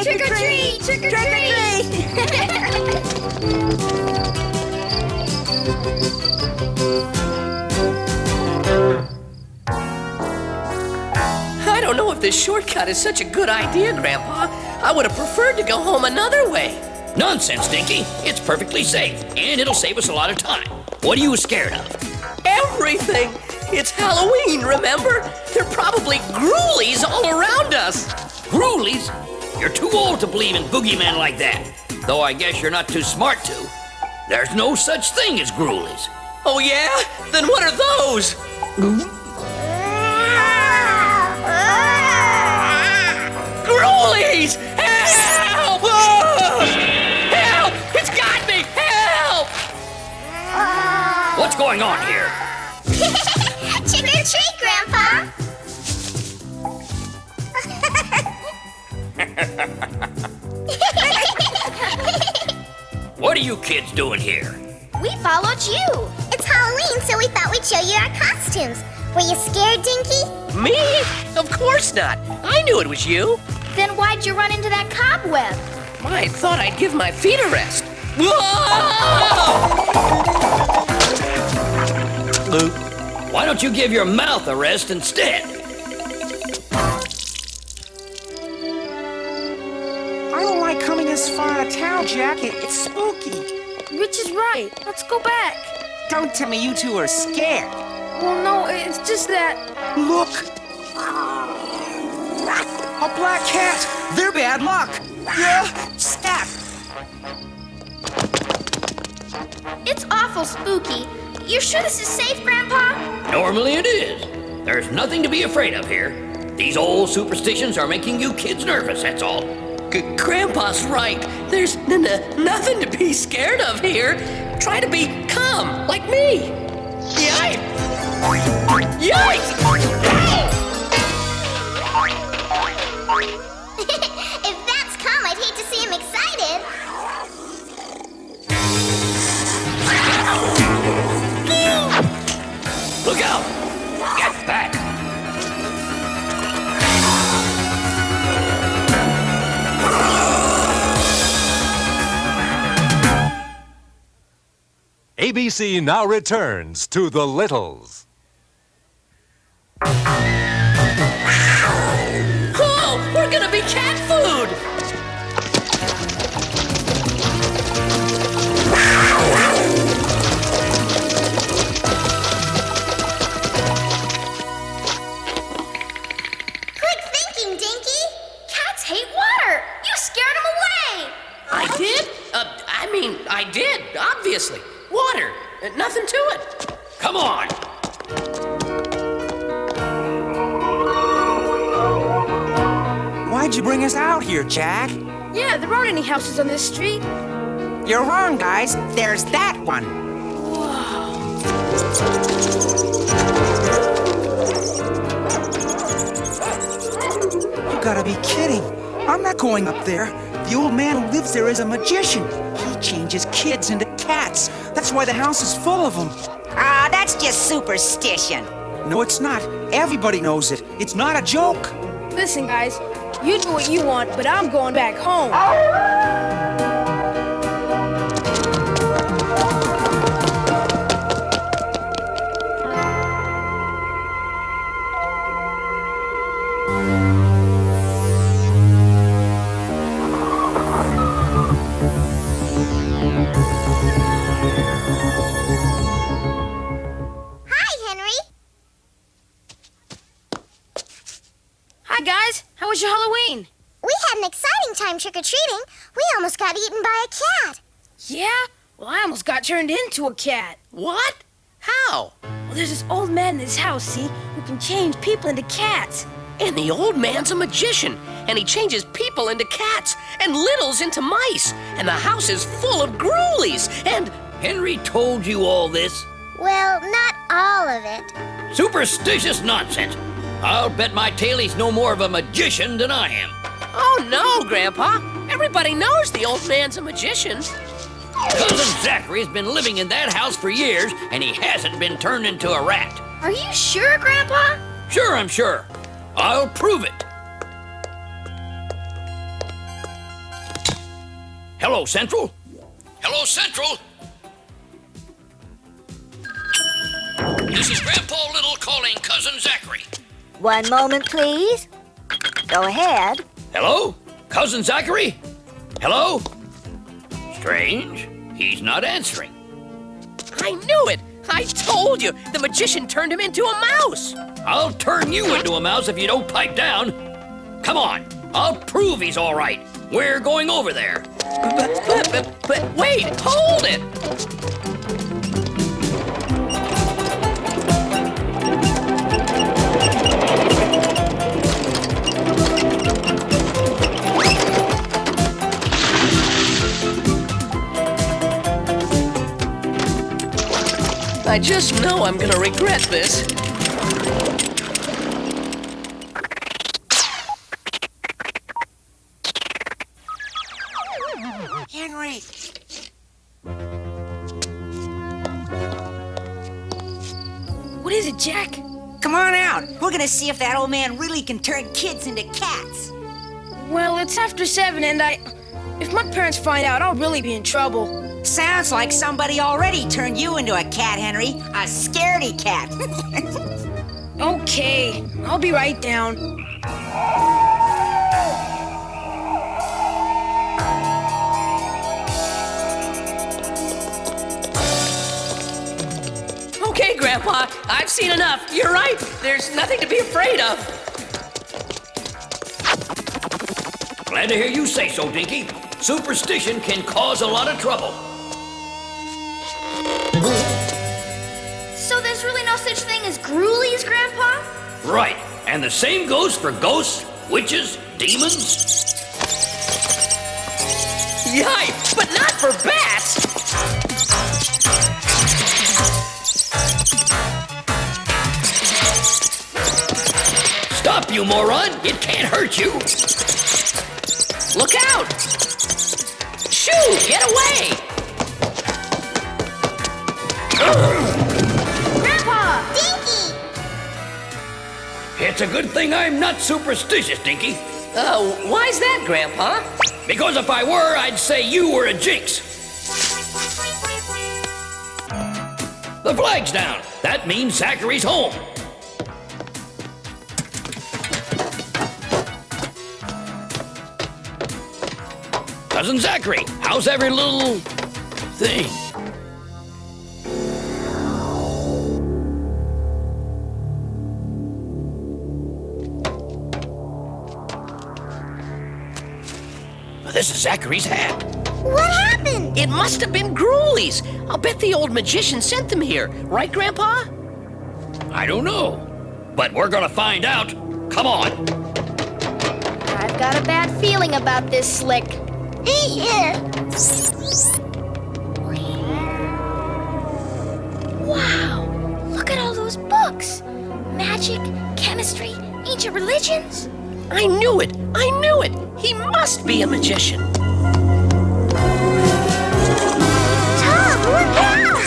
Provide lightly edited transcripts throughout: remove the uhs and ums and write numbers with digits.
Trick or treat! Trick or treat! I don't know if this shortcut is such a good idea, Grandpa. I would have preferred to go home another way. Nonsense, Dinky. It's perfectly safe, and it'll save us a lot of time. What are you scared of? Everything! It's Halloween, remember? There are probably ghoulies all around us. Ghoulies? You're too old to believe in boogeymen like that. Though I guess you're not too smart to. There's no such thing as ghoulies. Oh, yeah? Then what are those? Ghoulies! Help! Help! It's got me! Help! What's going on here? Trick or treat, Grandpa! What are you kids doing here? We followed you. It's Halloween, so we thought we'd show you our costumes. Were you scared, Dinky? Me? Of course not. I knew it was you. Then why'd you run into that cobweb? I thought I'd give my feet a rest. Whoa! Why don't you give your mouth a rest instead? I don't like coming this far out of town, Jack. It's spooky. Rich is right. Let's go back. Don't tell me you two are scared. Well, no, it's just that... Look! A black cat! They're bad luck! Yeah, snap! It's awful spooky. You sure this is safe, Grandpa? Normally it is. There's nothing to be afraid of here. These old superstitions are making you kids nervous, that's all. Grandpa's right. There's nothing to be scared of here. Try to be calm, like me. Yikes! Yikes! If that's calm, I'd hate to see him excited. Look out! Get back! ABC now returns to The Littles. Oh, we're gonna be cat food! Quick thinking, Dinky. Cats hate water. You scared them away. I did? I did, obviously. Water. Nothing to it. Come on! Why'd you bring us out here, Jack? Yeah, there aren't any houses on this street. You're wrong, guys. There's that one. You gotta be kidding. I'm not going up there. The old man who lives there is a magician. He changes kids into cats. That's why the house is full of them. Ah, that's just superstition. No, it's not. Everybody knows it. It's not a joke. Listen, guys, you do what you want, but I'm going back home. Hi, Henry. Hi, guys. How was your Halloween? We had an exciting time trick-or-treating. We almost got eaten by a cat. Yeah? Well, I almost got turned into a cat. What? How? Well, there's this old man in his house, see, who can change people into cats. And the old man's a magician, and he changes people into cats, and littles into mice, and the house is full of ghoulies, and... Henry told you all this? Well, not all of it. Superstitious nonsense. I'll bet my tail he's no more of a magician than I am. Oh, no, Grandpa. Everybody knows the old man's a magician. Cousin Zachary's been living in that house for years, and he hasn't been turned into a rat. Are you sure, Grandpa? Sure, I'm sure. I'll prove it. Hello, Central? Hello, Central? This is Grandpa Little calling Cousin Zachary. One moment, please. Go ahead. Hello? Cousin Zachary? Hello? Strange. He's not answering. I knew it! I told you! The magician turned him into a mouse! I'll turn you into a mouse if you don't pipe down. Come on. I'll prove he's all right. We're going over there. But wait! Hold it! I just know I'm gonna regret this. Henry! What is it, Jack? Come on out. We're gonna see if that old man really can turn kids into cats. Well, it's after 7 and if my parents find out, I'll really be in trouble. Sounds like somebody already turned you into a cat, Henry. A scaredy cat. Okay, I'll be right down. Okay, Grandpa, I've seen enough. You're right. There's nothing to be afraid of. Glad to hear you say so, Dinky. Superstition can cause a lot of trouble. So there's really no such thing as Gruelies, Grandpa? Right. And the same goes for ghosts, witches, demons. Yikes, but not for bats! Stop, you moron! It can't hurt you! Look out! Shoo! Get away! Grandpa! Dinky! It's a good thing I'm not superstitious, Dinky. Why's that, Grandpa? Because if I were, I'd say you were a jinx. The flag's down. That means Zachary's home. Cousin Zachary, how's every little thing? This is Zachary's hat. What happened? It must have been Gruelies. I'll bet the old magician sent them here. Right, Grandpa? I don't know, but we're gonna find out. Come on. I've got a bad feeling about this, Slick. Wow, look at all those books. Magic, chemistry, ancient religions. I knew it! I knew it! He must be a magician. Tom, look out!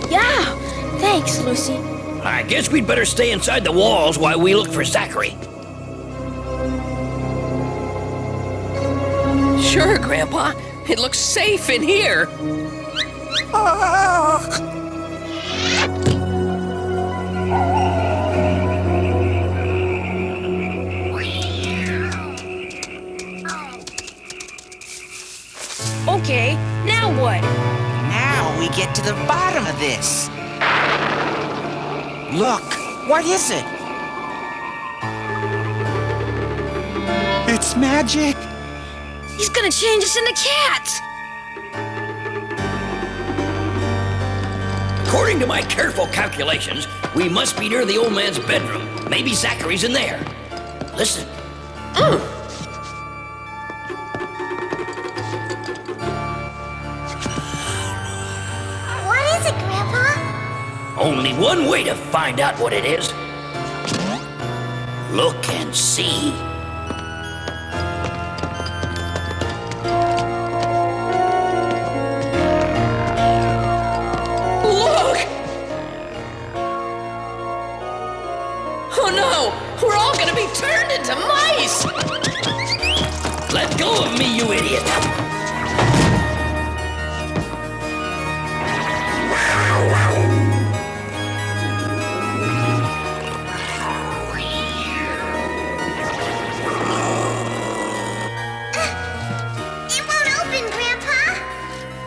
Yeah, thanks, Lucy. I guess we'd better stay inside the walls while we look for Zachary. Sure, Grandpa. It looks safe in here. Okay, now what? Now we get to the bottom of this. Look, what is it? It's magic. He's gonna change us into cats! According to my careful calculations, we must be near the old man's bedroom. Maybe Zachary's in there. Listen. What is it, Grandpa? Only one way to find out what it is. Look and see. Look! Oh no! We're all gonna be turned into mice! Let go of me, you idiot! It won't open, Grandpa.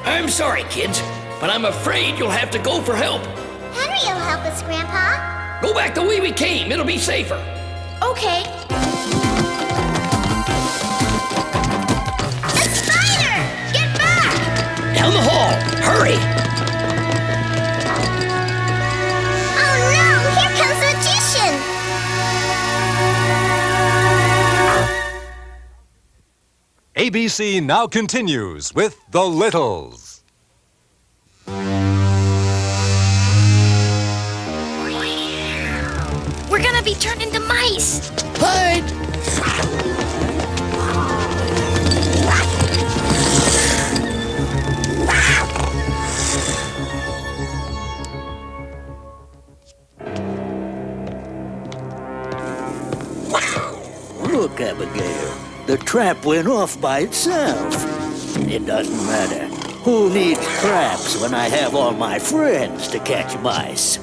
I'm sorry, kids, but I'm afraid you'll have to go for help. Henry will help us, Grandpa. Go back the way we came. It'll be safer. Okay. A spider! Get back! Down the hall. Hurry! Oh no! Here comes the magician! ABC now continues with The Littles. We're gonna be turned into mice! Hide! Look, Abigail, the trap went off by itself. It doesn't matter. Who needs traps when I have all my friends to catch mice?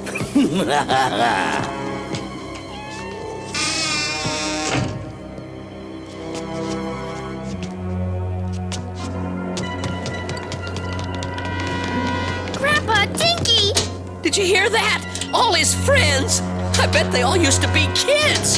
Grandpa Dinky! Did you hear that? All his friends! I bet they all used to be kids!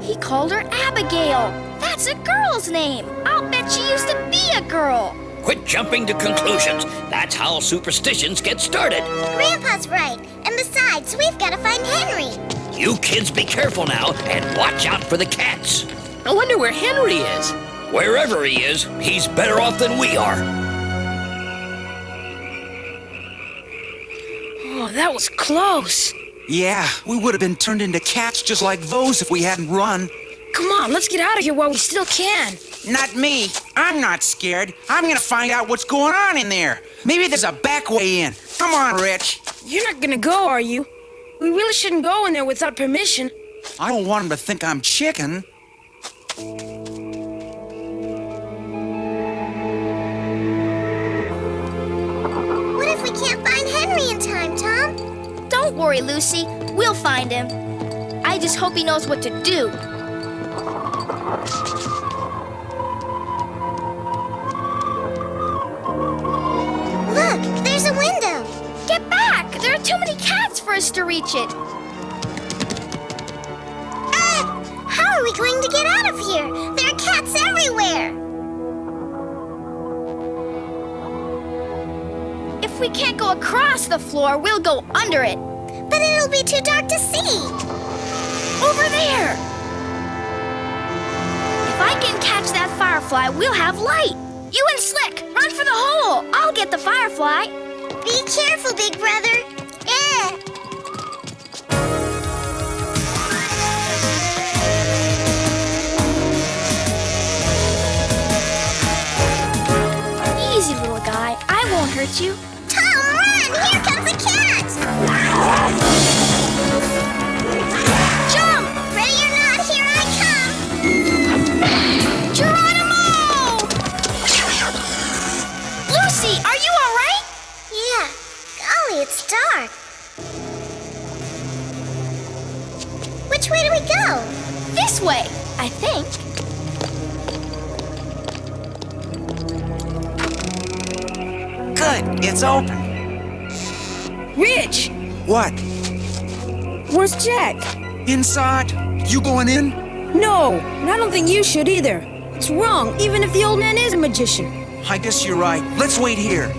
He called her Abigail. That's a girl's name. I'll bet she used to be a girl. Quit jumping to conclusions. That's how superstitions get started. Grandpa's right. And besides, we've got to find Henry. You kids be careful now and watch out for the cats. I wonder where Henry is. Wherever he is, he's better off than we are. Oh, that was close. Yeah, we would have been turned into cats just like those if we hadn't run. Come on, let's get out of here while we still can. Not me. I'm not scared. I'm gonna find out what's going on in there. Maybe there's a back way in. Come on, Rich. You're not gonna go, are you? We really shouldn't go in there without permission. I don't want him to think I'm chicken. What if we can't find Henry in time, Tom? Don't worry, Lucy. We'll find him. I just hope he knows what to do. Look, there's a window. Get back! There are too many cats for us to reach it. How are we going to get out of here? There are cats everywhere. If we can't go across the floor, we'll go under it. But it'll be too dark to see. Over there. If I can catch that firefly, we'll have light. You and Slick, run for the hole. I'll get the firefly. Be careful, big brother. Easy, little guy. I won't hurt you. Tom, run! Here comes a cat! Jump! Ready or not, here I come! Geronimo! Lucy, are you all right? Yeah. Golly, it's dark. Which way do we go? This way, I think. Good, it's open. Rich, What? where's Jack? Inside? You going in? No, and I don't think you should either. It's wrong, even if the old man is a magician. I guess you're right. Let's wait here.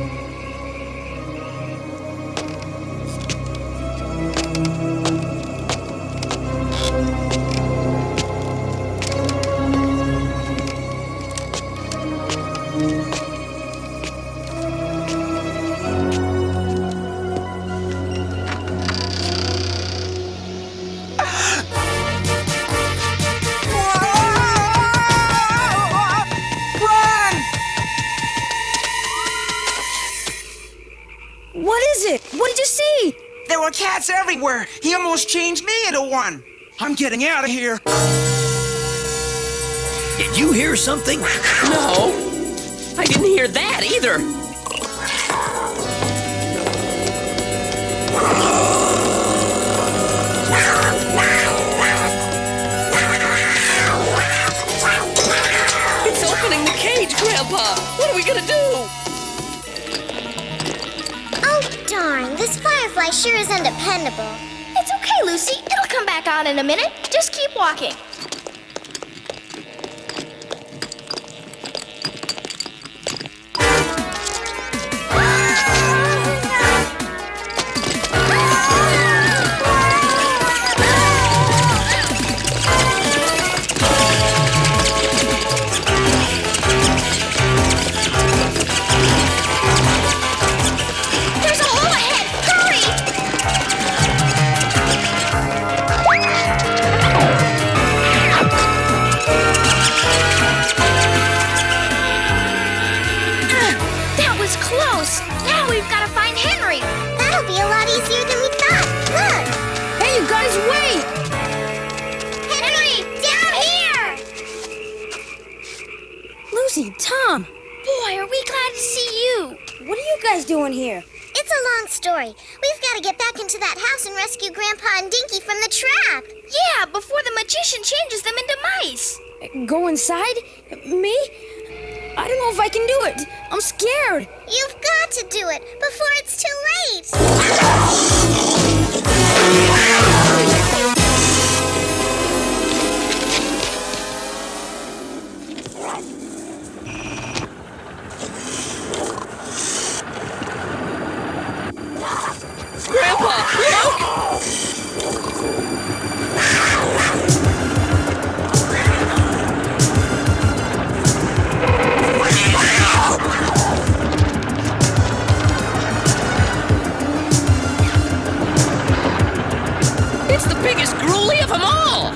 Run! What is it? What did you see? There were cats everywhere. He almost changed me into one. I'm getting out of here. Did you hear something? No, I didn't hear that either. It's opening the cage, Grandpa. What are we gonna do? Oh, darn. This firefly sure is undependable. It's okay, Lucy. It'll come back on in a minute. Just keep walking. There's a hole ahead! Hurry! That was close! Now we've got to find Henry! That'll be a lot easier than we thought! Look! Hey, you guys, wait! Henry! Down here! Lucy, Tom, Boy, are we glad to see you! what are you guys doing here? It's a long story. We've got to get back into that house and rescue Grandpa and Dinky from the trap. Yeah, before the magician changes them into mice. Go inside? Me? I don't know if I can do it. I'm scared. You've got to do it before it's too late. Grandpa, look! It's the biggest gruely of them all!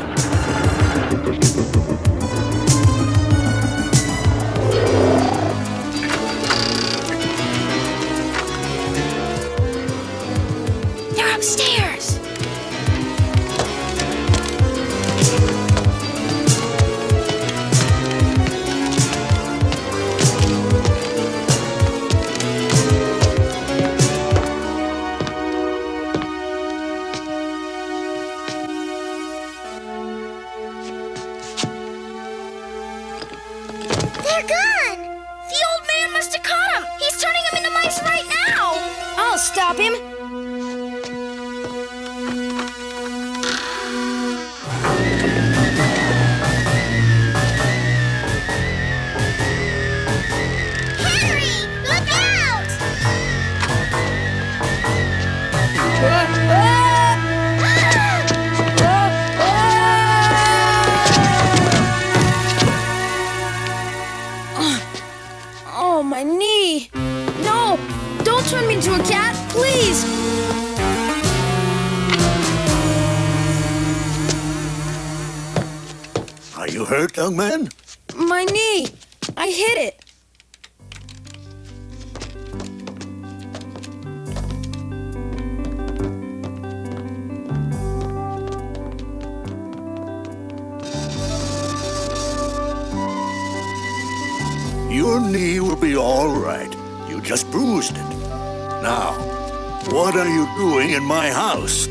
They're upstairs. They're gone. The old man must have caught him. He's turning them into mice right now. I'll stop him. Henry, look out! Oh, my knee. No, don't turn me into a cat, please. Are you hurt, young man? My knee. I hit it. Your knee will be all right. You just bruised it. Now, what are you doing in my house?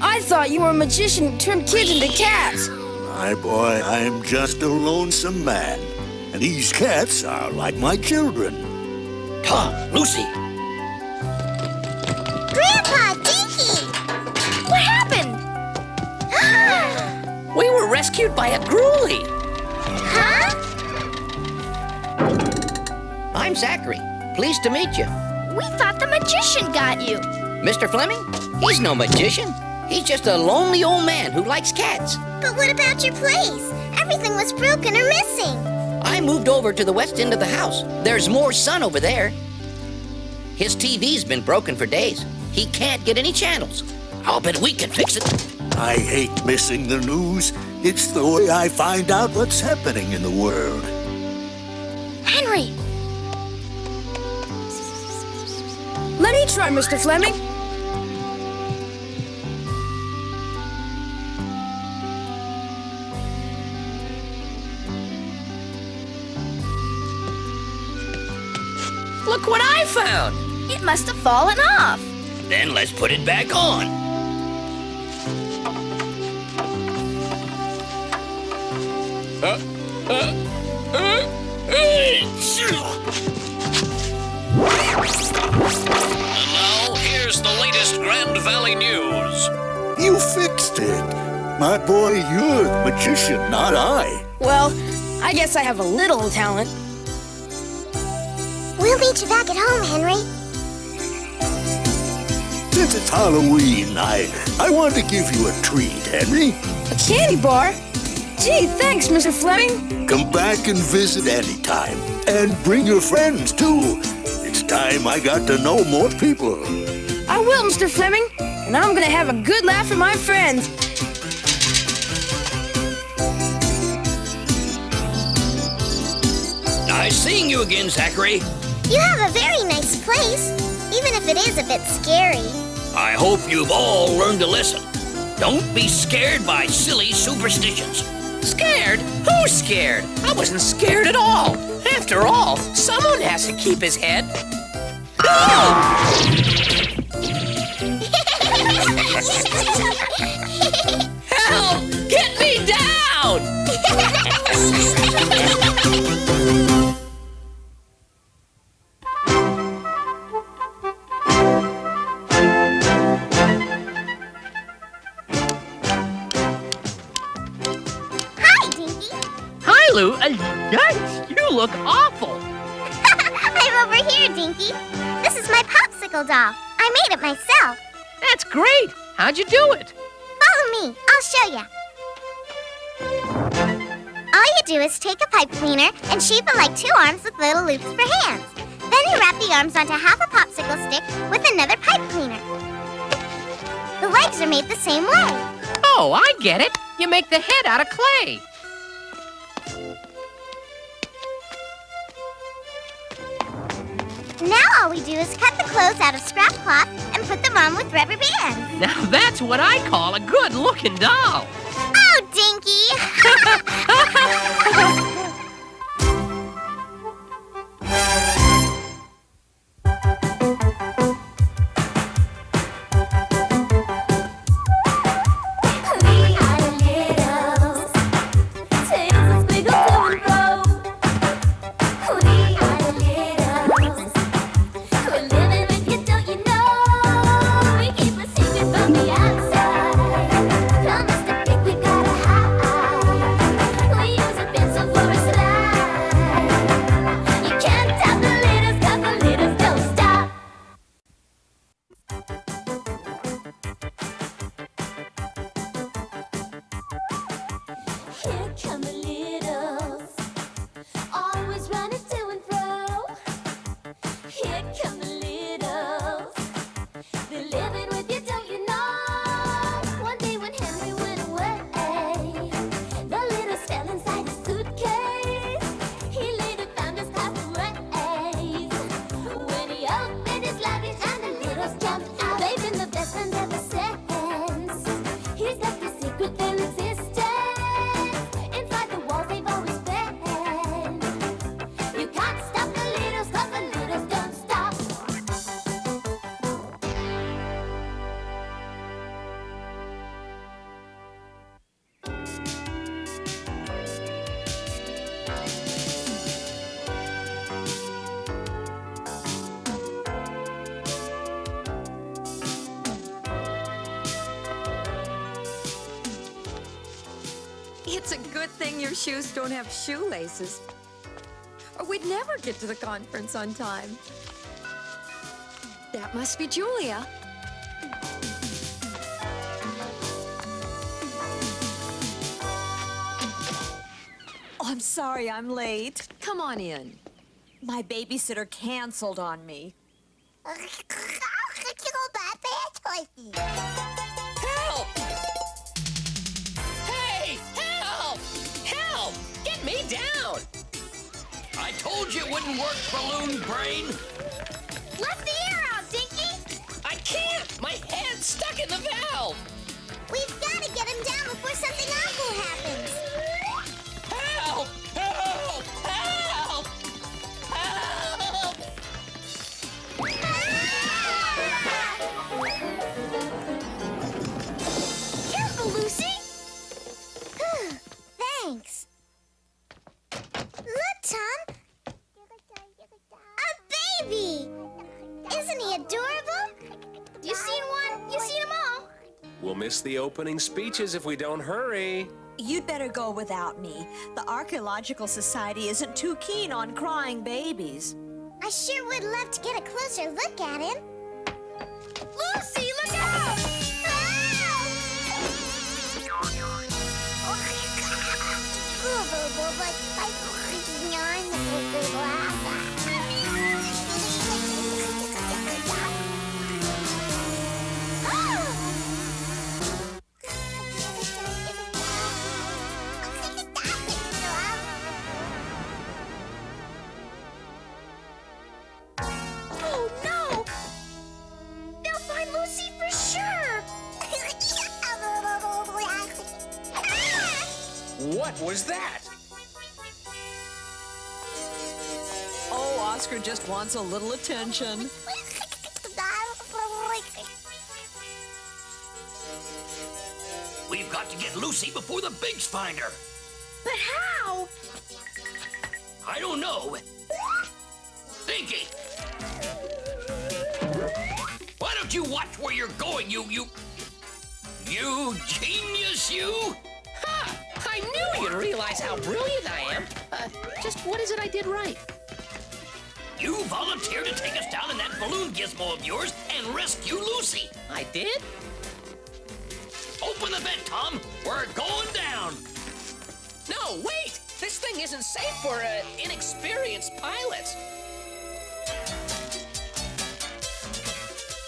I thought you were a magician who turned kids into cats. My boy, I'm just a lonesome man. And these cats are like my children. Tom, Lucy, Grandpa, Dinky! What happened? We were rescued by a gruely. Huh? I'm Zachary. Pleased to meet you. We thought the magician got you. Mr. Fleming? He's no magician. He's just a lonely old man who likes cats. But what about your place? Everything was broken or missing. I moved over to the west end of the house. There's more sun over there. His TV's been broken for days. He can't get any channels. I'll bet we can fix it. I hate missing the news. It's the way I find out what's happening in the world. Henry! Let me try, Mr. Fleming. Look what I found! It must have fallen off. Then let's put it back on. And now, here's the latest Grand Valley news. You fixed it. My boy, you're the magician, not I. Well, I guess I have a little talent. We'll meet you back at home, Henry. Since it's Halloween, I want to give you a treat, Henry. A candy bar? Gee, thanks, Mr. Fleming. Come back and visit anytime. And bring your friends, too. It's time I got to know more people. I will, Mr. Fleming. And I'm gonna have a good laugh with my friends. Nice seeing you again, Zachary. You have a very nice place, even if it is a bit scary. I hope you've all learned a lesson. Don't be scared by silly superstitions. Scared? Who's scared? I wasn't scared at all. After all, someone has to keep his head. Help! Get me down! Hi, Dinky. Hi, Lou. Yikes, you look awful. I'm over here, Dinky. This is my popsicle doll. I made it myself. That's great. How'd you do it? Follow me. I'll show you. All you do is take a pipe cleaner and shape it like two arms with little loops for hands. Then you wrap the arms onto half a popsicle stick with another pipe cleaner. The legs are made the same way. Oh, I get it. You make the head out of clay. Now all we do is cut the clothes out of scrap cloth and put them on with rubber bands. Now that's what I call a good-looking doll. Oh, Dinky! It's a good thing your shoes don't have shoelaces, or we'd never get to the conference on time. That must be Julia. Oh, I'm sorry I'm late. Come on in. My babysitter canceled on me. Help! Hey! Help! Help! Get me down! I told you it wouldn't work, balloon brain. Let the air out, Dinky! I can't! My head's stuck in the valve! We've got to get him down before something awful happens. Help! Help! Help! Help! miss the opening speeches if we don't hurry. You'd better go without me. The Archaeological Society isn't too keen on crying babies. I sure would love to get a closer look at him. Lucy, look out! Oh no! They'll find Lucy for sure! What was that? Oh, Oscar just wants a little attention. We've got to get Lucy before the Bigs find her. But how? I don't know. Dinky! Why don't you watch where you're going, you genius, you? Ha! I knew you'd realize how brilliant I am. Just what is it I did right? You volunteered to take us down in that balloon gizmo of yours and rescue Lucy. I did? Open the vent, Tom. We're going down. No, wait! This thing isn't safe for inexperienced pilots.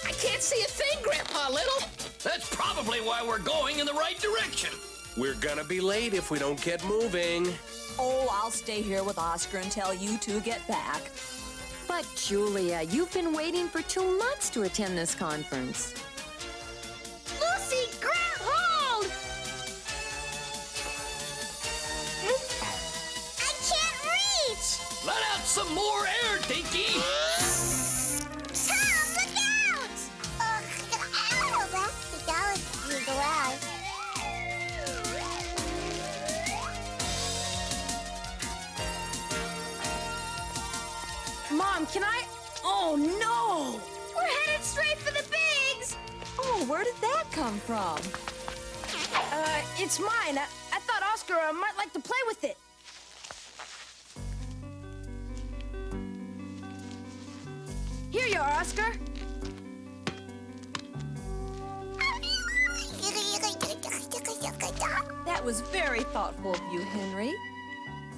I can't see a thing, Grandpa Little. That's probably why we're going in the right direction. We're gonna be late if we don't get moving. Oh, I'll stay here with Oscar until you two get back. But, Julia, you've been waiting for 2 months to attend this conference. Lucy, grab hold! I can't reach! Let out some more air, Dinky. Tom, look out! That's the galaxy glass. Mom, can I? Oh no! We're headed straight for the Bigs! Oh, where did that come from? It's mine. I thought Oscar might like to play with it. Here you are, Oscar. That was very thoughtful of you, Henry.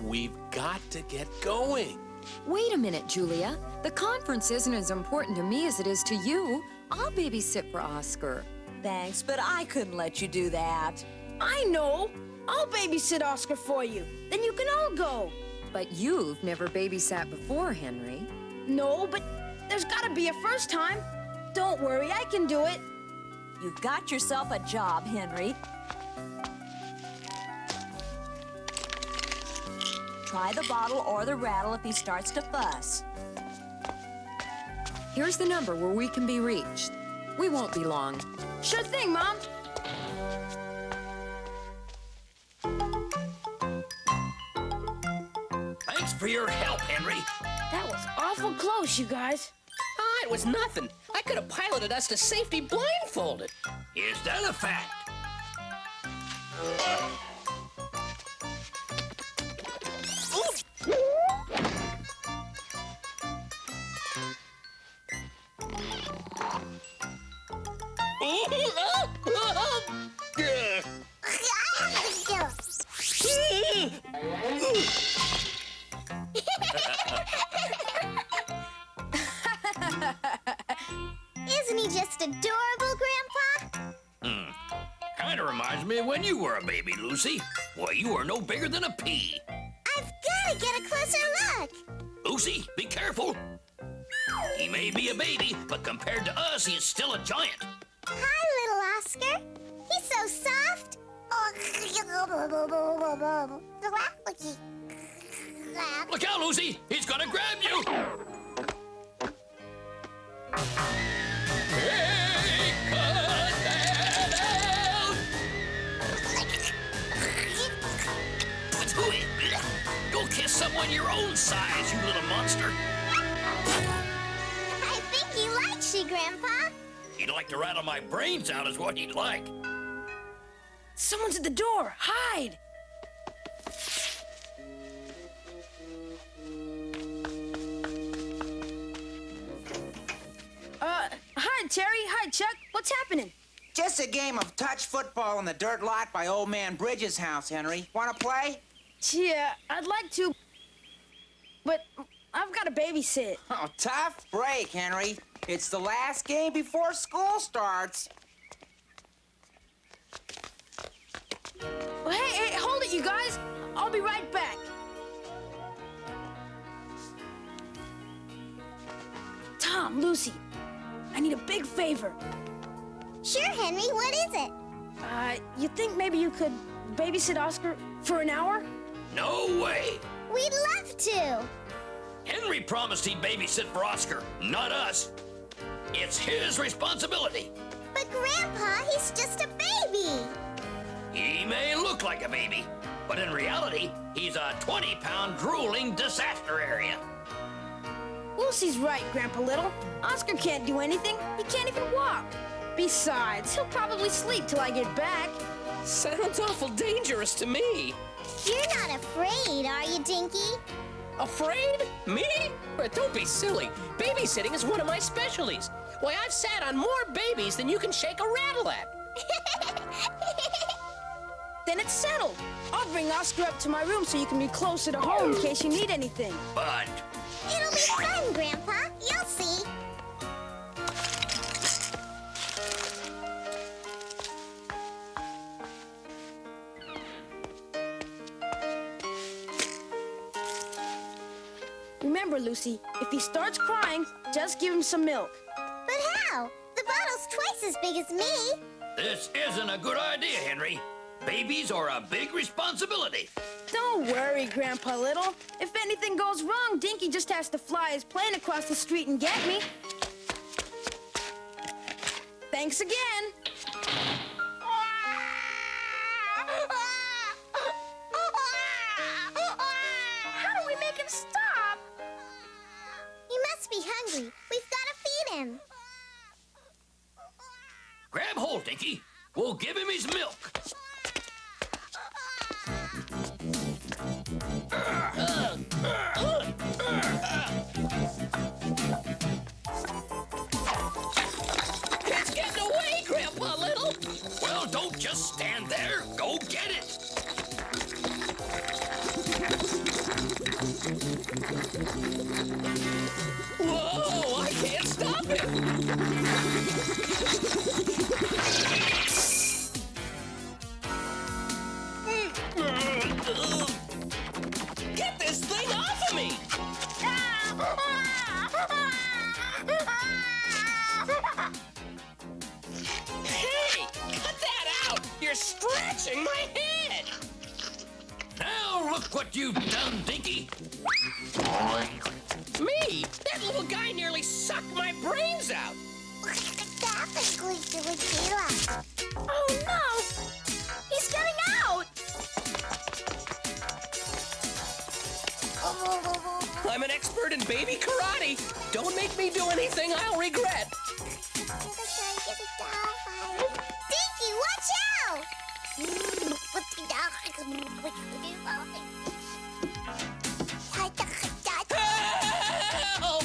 We've got to get going. Wait a minute, Julia. The conference isn't as important to me as it is to you. I'll babysit for Oscar. Thanks, but I couldn't let you do that. I know. I'll babysit Oscar for you. Then you can all go. But you've never babysat before, Henry. No, but there's gotta be a first time. Don't worry, I can do it. You've got yourself a job, Henry. Try the bottle or the rattle if he starts to fuss. Here's the number where we can be reached. We won't be long. Sure thing, Mom. Thanks for your help, Henry. That was awful close, you guys. Ah, it was nothing. I could have piloted us to safety blindfolded. Is that a fact? Isn't he just adorable, Grandpa? Kinda reminds me of when you were a baby, Lucy. Well, you were no bigger than a pea. I've gotta get a closer look. Lucy, be careful. He may be a baby, but compared to us, he is still a giant. Hi, little Oscar. He's so soft. Look out, Lucy! He's gonna grab you! Hey, cut that out! Go kiss someone your own size, you little monster! I think he likes you, Grandpa. He'd like to rattle my brains out is what he'd like. Someone's at the door. Hide. Hi, Terry. Hi, Chuck. What's happening? Just a game of touch football in the dirt lot by old man Bridges' house, Henry. Wanna play? Yeah, I'd like to, but I've got to babysit. Oh, tough break, Henry. It's the last game before school starts. Well, hey, hold it, you guys. I'll be right back. Tom, Lucy, I need a big favor. Sure, Henry, what is it? You think maybe you could babysit Oscar for an hour? No way! We'd love to. Henry promised he'd babysit for Oscar, not us. It's his responsibility. But Grandpa, he's just a baby. He may look like a baby, but in reality, he's a 20-pound drooling disaster area. Lucy's right, Grandpa Little. Oscar can't do anything. He can't even walk. Besides, he'll probably sleep till I get back. Sounds awful dangerous to me. You're not afraid, are you, Dinky? Afraid? Me? But don't be silly. Babysitting is one of my specialties. Why, I've sat on more babies than you can shake a rattle at. Then it's settled. I'll bring Oscar up to my room so you can be closer to home in case you need anything. But it'll be fun, Grandpa. You'll see. Remember, Lucy, if he starts crying, just give him some milk. But how? The bottle's twice as big as me. this isn't a good idea, Henry. Babies are a big responsibility. Don't worry, Grandpa Little. If anything goes wrong, Dinky just has to fly his plane across the street and get me. Thanks again. How do we make him stop? He must be hungry. We've got to feed him. Grab hold, Dinky. We'll give him his milk. It's getting away, Grandpa Little. Well, don't just stand there. Go get it. Whoa, I can't stop it. Get this thing off of me! Hey, cut that out! You're scratching my head! Now look what you've done, Dinky. Me? That little guy nearly sucked my brains out! Oh, no! He's getting out! I'm an expert in baby karate. Don't make me do anything I'll regret. Dinky, watch out! Help!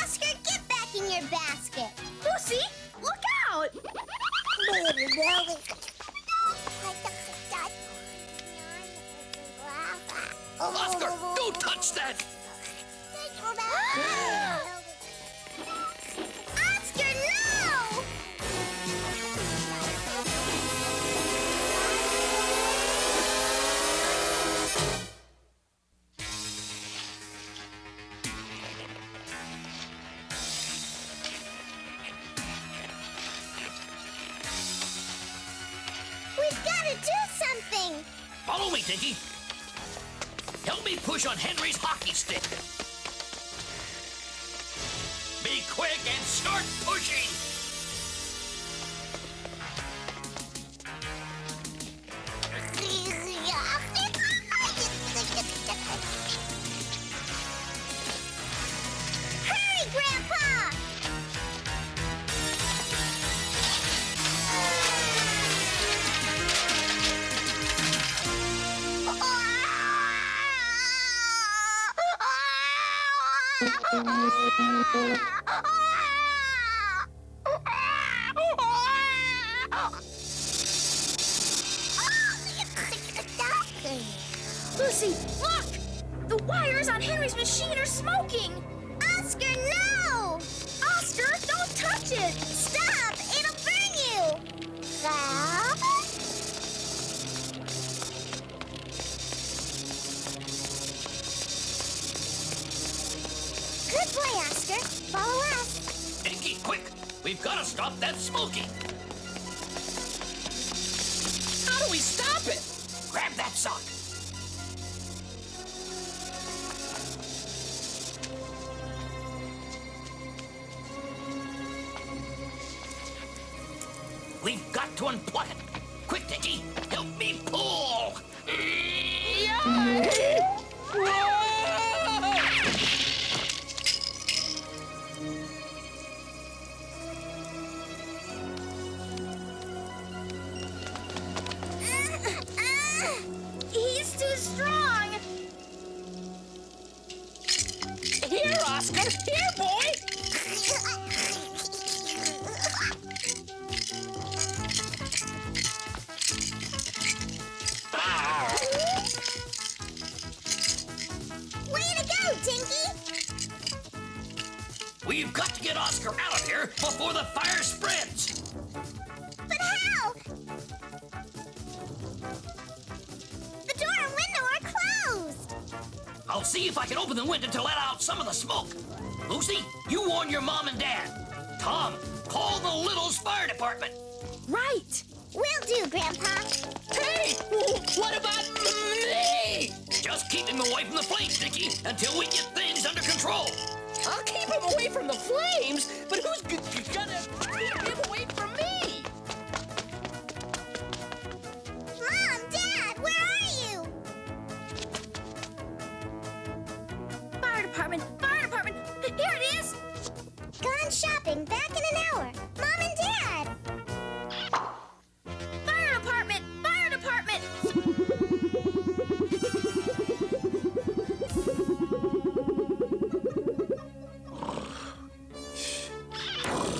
Oscar, get back in your basket. Lucy, look out! Oscar, don't touch that! Oscar, no! We've got to do something! Follow me, Dinky. Help me push on Henry's hockey stick. Be quick and start pushing. Lucy, look! The wires on Henry's machine are smoking! Oscar, no! Oscar, don't touch it! Stop! It'll burn you! Good boy, Oscar. Follow us. Dinky, quick! We've got to stop that smoking! How do we stop it? Grab that sock! We've got to unplug it! Quick, Dinky! Help me pull! He's too strong! Here, Oscar! Here, boy! Way to go, Dinky! We've got to get Oscar out of here before the fire spreads! But how? The door and window are closed! I'll see if I can open the window to let out some of the smoke. Lucy, you warn your mom and dad. Tom, call the Littles Fire Department. Right! Will do, Grandpa. Hey! What about me? Just keep him away from the flames, Dinky, until we get things under control. I'll keep him away from the flames, but who's gonna keep him away from me? Mom, Dad, where are you? Fire department! Fire department! Here it is! Gone shopping, back in an hour. Mom and Dad! Fire department! Fire department!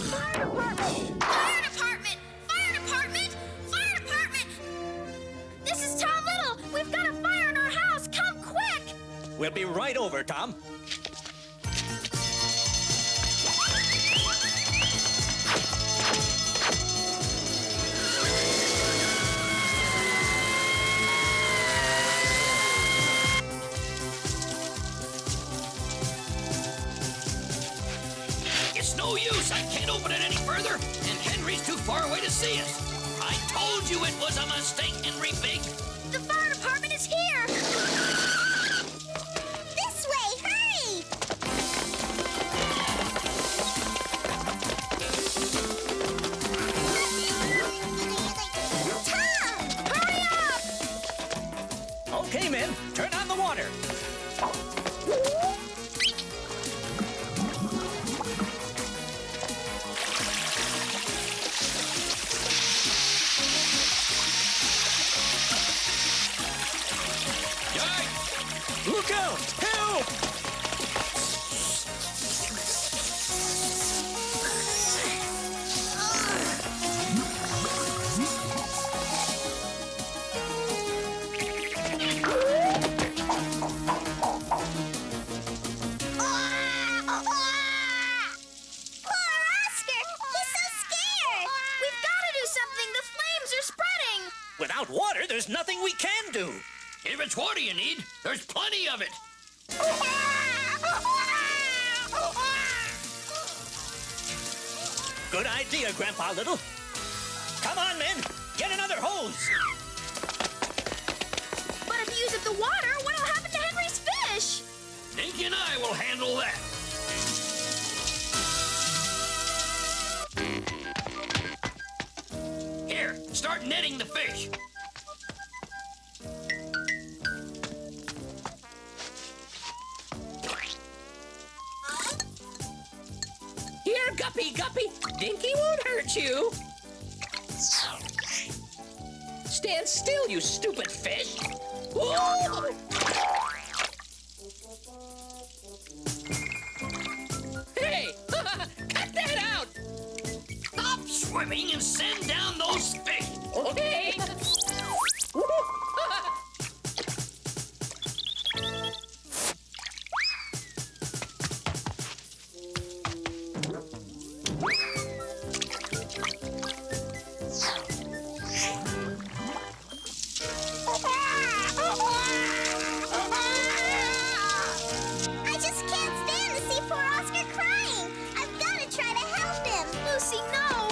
Fire department! Fire department! Fire department! Fire department! This is Tom Little! We've got a fire in our house! Come quick! We'll be right over, Tom. It's no use. I can't open it any further, and Henry's too far away to see us. I told you it was a mistake, Henry Big. The fire department is here! This way! Hurry! Tom! Hurry up! Okay, men, turn on the water. Look out! Help! Poor Oscar! He's so scared! We've got to do something! The flames are spreading! Without water, there's nothing we can do. If it's water you need, there's plenty of it. Good idea, Grandpa Little. Come on, men, get another hose. But if you use up the water, what'll happen to Henry's fish? Dinky and I will handle that. Here, start netting the fish. Here, Guppy, Guppy. Dinky won't hurt you. Stand still, you stupid fish. Ooh! swimming and send down those fish. Okay. I just can't stand to see poor Oscar crying. I've got to try to help him. Lucy, no!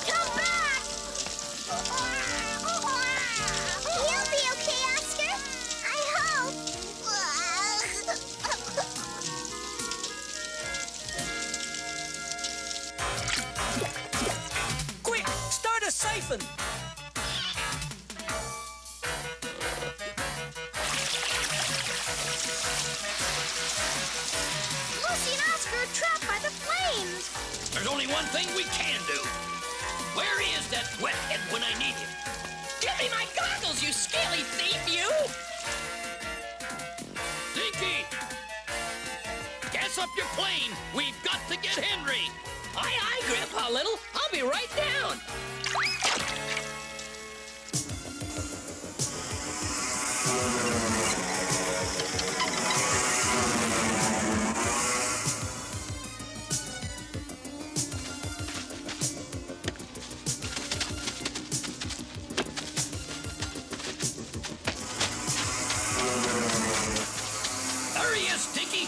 Come back! He'll be okay, Oscar. I hope. Quick, start a siphon. Lucy and Oscar are trapped by the flames. There's only one thing we can do. Where is that wet-head when I need him? Give me my goggles, you scaly thief, you! Dinky! Gas up your plane. We've got to get Henry. Aye, aye, Grandpa Little. I'll be right down. There he is, Dinky.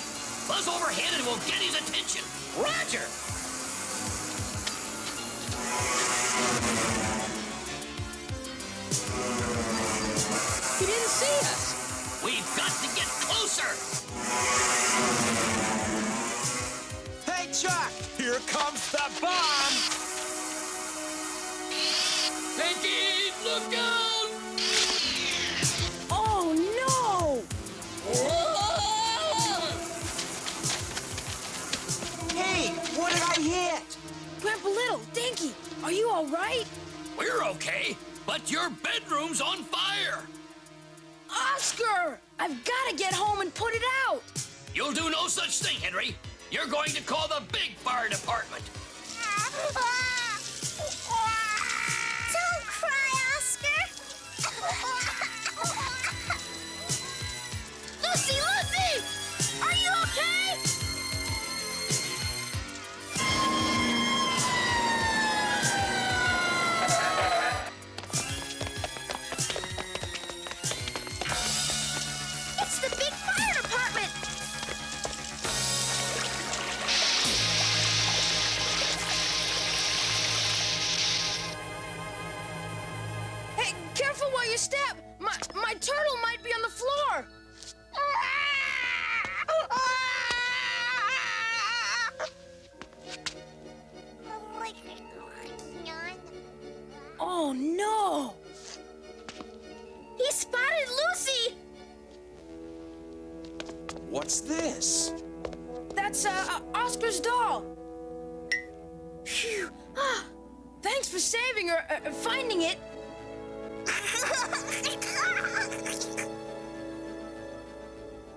Buzz overhead and we'll get his attention. Roger! He didn't see us. We've got to get closer. Hey, Chuck! Here comes the bomb! Dinky, look out! Oh, no! Hey, what did I hit? Grandpa Little, Dinky, are you all right? We're okay, but your bedroom's on fire. Oscar! I've got to get home and put it out! You'll do no such thing, Henry. You're going to call the big fire department. Don't cry, Oscar. Lucy, Lucy! Are you okay? It's the big fire department! Hey, careful where you step! My turtle might be on the floor! Oh, no! He spotted Lucy! What's this? That's Oscar's doll. Phew. Ah, thanks for saving her, finding it.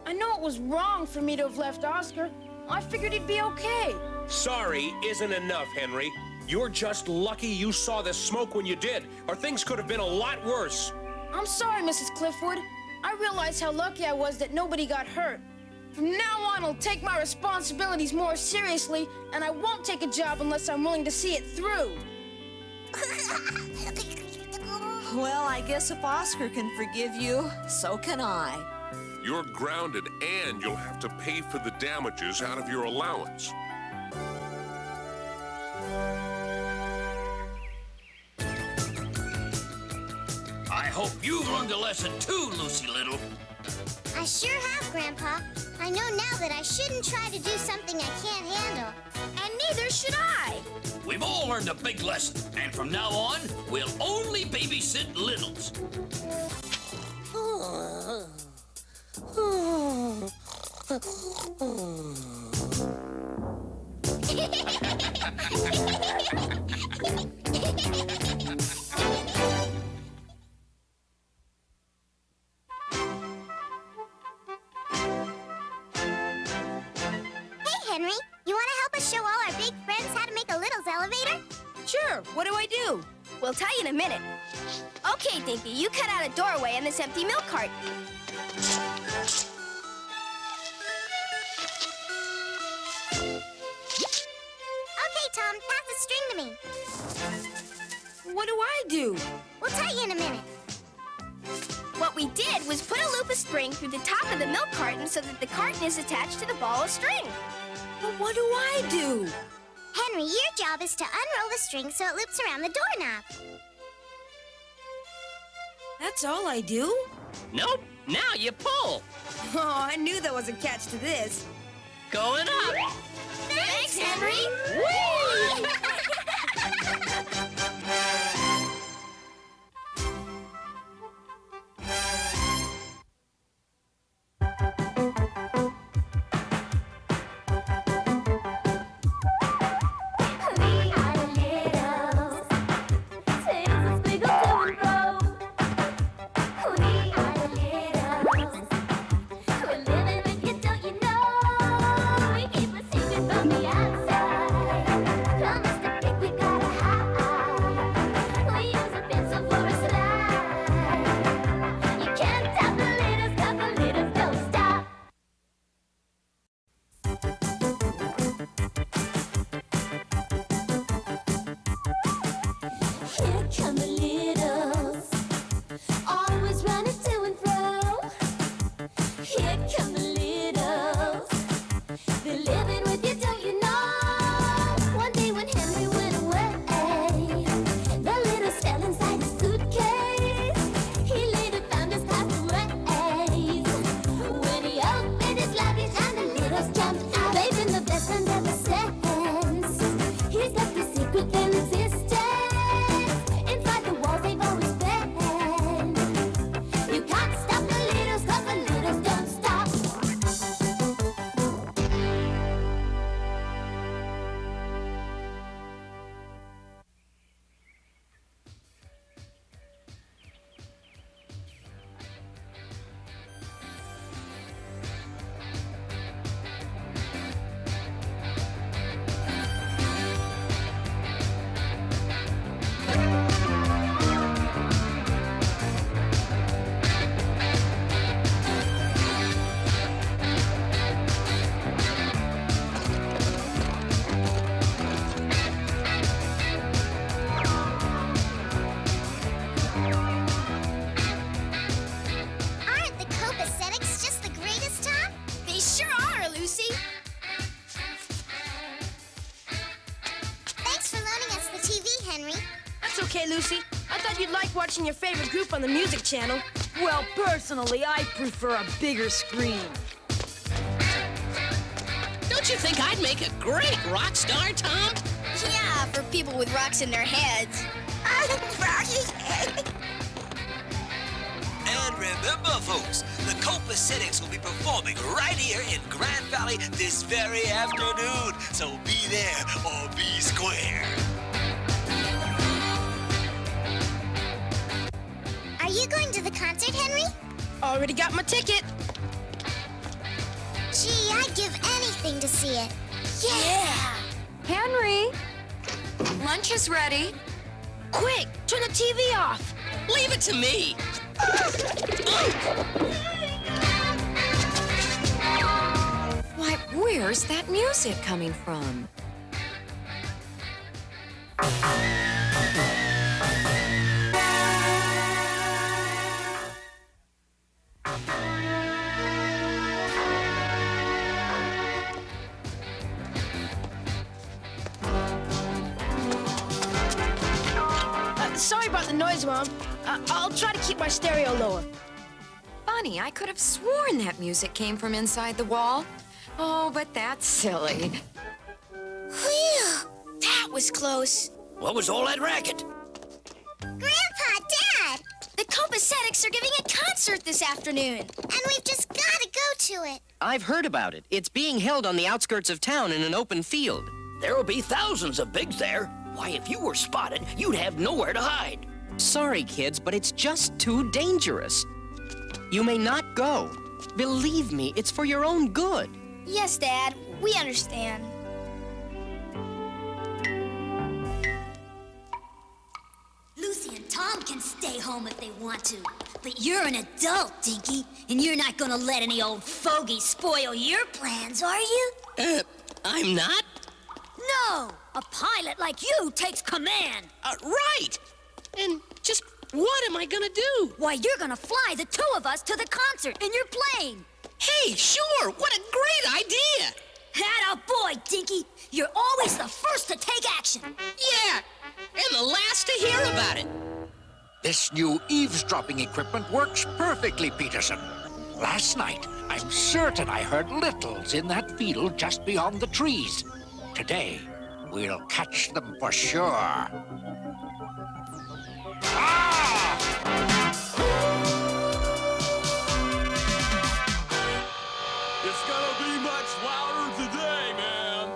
I know it was wrong for me to have left Oscar. I figured he'd be okay. Sorry isn't enough, Henry. You're just lucky you saw the smoke when you did, or things could have been a lot worse. I'm sorry, Mrs. Cliffwood. I realized how lucky I was that nobody got hurt. From now on, I'll take my responsibilities more seriously, and I won't take a job unless I'm willing to see it through. Well, I guess if Oscar can forgive you, so can I. You're grounded, and you'll have to pay for the damages out of your allowance. I hope you've learned a lesson too, Lucy Little. I sure have, Grandpa. I know now that I shouldn't try to do something I can't handle. And neither should I. We've all learned a big lesson, and from now on, we'll only babysit littles. Henry, you want to help us show all our big friends how to make a Little's elevator? Sure, What do I do? We'll tell you in a minute. Okay, Dinky, you cut out a doorway in this empty milk carton. Okay, Tom, pass the string to me. What do I do? We'll tell you in a minute. What we did was put a loop of string through the top of the milk carton so that the carton is attached to the ball of string. But what do I do? Henry, your job is to unroll the string so it loops around the doorknob. That's all I do? Nope. Now you pull. Oh, I knew there was a catch to this. Going up. Thanks, Henry. okay, Lucy? I thought you'd like watching your favorite group on the music channel. Well, personally, I prefer a bigger screen. Don't you think I'd make a great rock star, Tom? Yeah, for people with rocks in their heads. And remember, folks, the Copacetic will be performing right here in Grand Valley this very afternoon. So be there or be square. Are you going to the concert, Henry? Already got my ticket. Gee, I'd give anything to see it. Yeah! Henry, lunch is ready. Quick, turn the TV off. Leave it to me. Why, where's that music coming from? Sorry about the noise, Mom. I'll try to keep my stereo lower. Funny, I could have sworn that music came from inside the wall. Oh, but that's silly. Whew! That was close. What was all that racket? Grandpa, Dad! The Copacetics are giving a concert this afternoon. And we've just got to go to it. I've heard about it. It's being held on the outskirts of town in an open field. There will be thousands of pigs there. Why, if you were spotted, you'd have nowhere to hide. Sorry, kids, but it's just too dangerous. You may not go. Believe me, it's for your own good. Yes, Dad. We understand. Anyone can stay home if they want to. But you're an adult, Dinky, and you're not gonna let any old fogey spoil your plans, are you? I'm not? No! A pilot like you takes command. Right! And just what am I gonna do? Why, you're gonna fly the two of us to the concert in your plane. Hey, sure! What a great idea! Atta boy, Dinky! You're always the first to take action. Yeah! And the last to hear about it. This new eavesdropping equipment works perfectly, Peterson. Last night, I'm certain I heard Littles in that field just beyond the trees. Today, we'll catch them for sure. It's gonna be much louder today, man.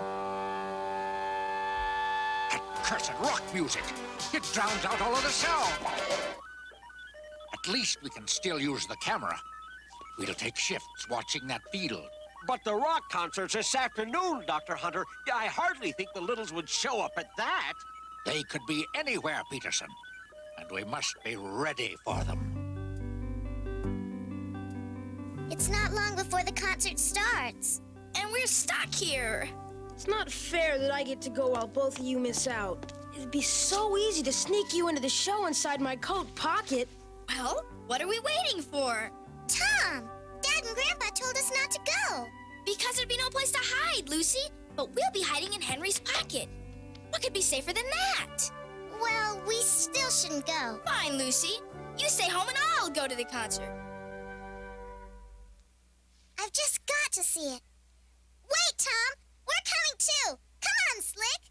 That cursed rock music. It drowns out all of the sound. At least we can still use the camera. We'll take shifts watching that field. But the rock concert's this afternoon, Dr. Hunter. I hardly think the Littles would show up at that. They could be anywhere, Peterson. And we must be ready for them. It's not long before the concert starts. And we're stuck here. It's not fair that I get to go while both of you miss out. It'd be so easy to sneak you into the show inside my coat pocket. Well, what are we waiting for? Tom, Dad and Grandpa told us not to go. Because there'd be no place to hide, Lucy. But we'll be hiding in Henry's pocket. What could be safer than that? Well, we still shouldn't go. Fine, Lucy. You stay home and I'll go to the concert. I've just got to see it. Wait, Tom! We're coming too! Come on, Slick!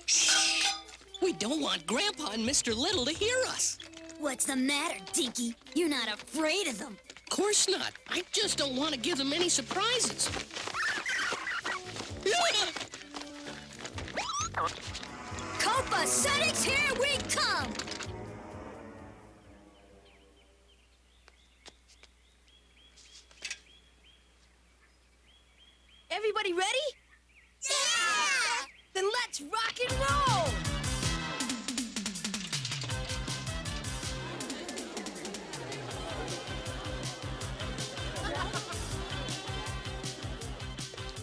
Shh! We don't want Grandpa and Mr. Little to hear us. What's the matter, Dinky? You're not afraid of them. Of course not. I just don't want to give them any surprises. Copacetic, here we come! Everybody ready? Yeah! Then let's rock and roll!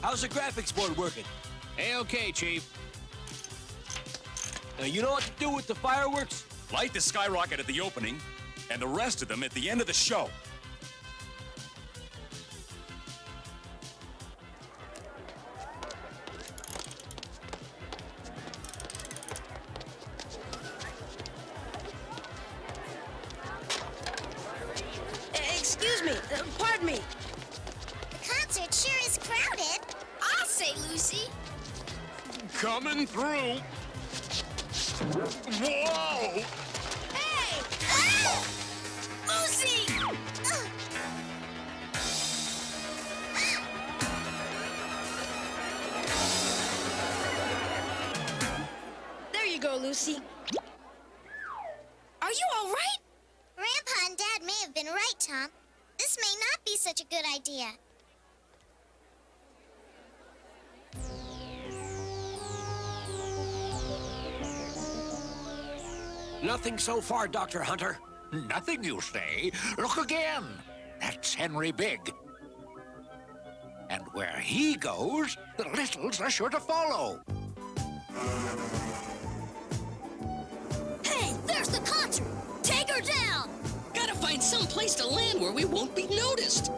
How's the graphics board working? A-okay, Chief. Now, you know what to do with the fireworks? Light the skyrocket at the opening, and the rest of them at the end of the show. Excuse me, pardon me. The concert sure is crowded. I'll say, Lucy. Coming through. Whoa! Hey! Ah! Lucy! There you go, Lucy. Are you all right? Grandpa and Dad may have been right, Tom. This may not be such a good idea. Nothing so far, Dr. Hunter. Nothing, you say? Look again. That's Henry Big. And where he goes, the Littles are sure to follow. Hey, there's the concert! Take her down! Gotta find some place to land where we won't be noticed.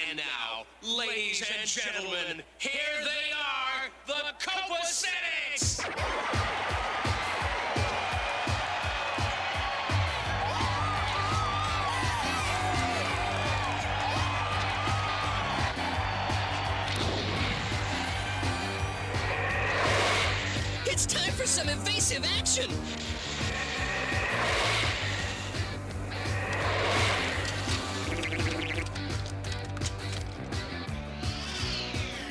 And now, ladies and gentlemen, here they are, the Copacetic! It's time for some evasive action.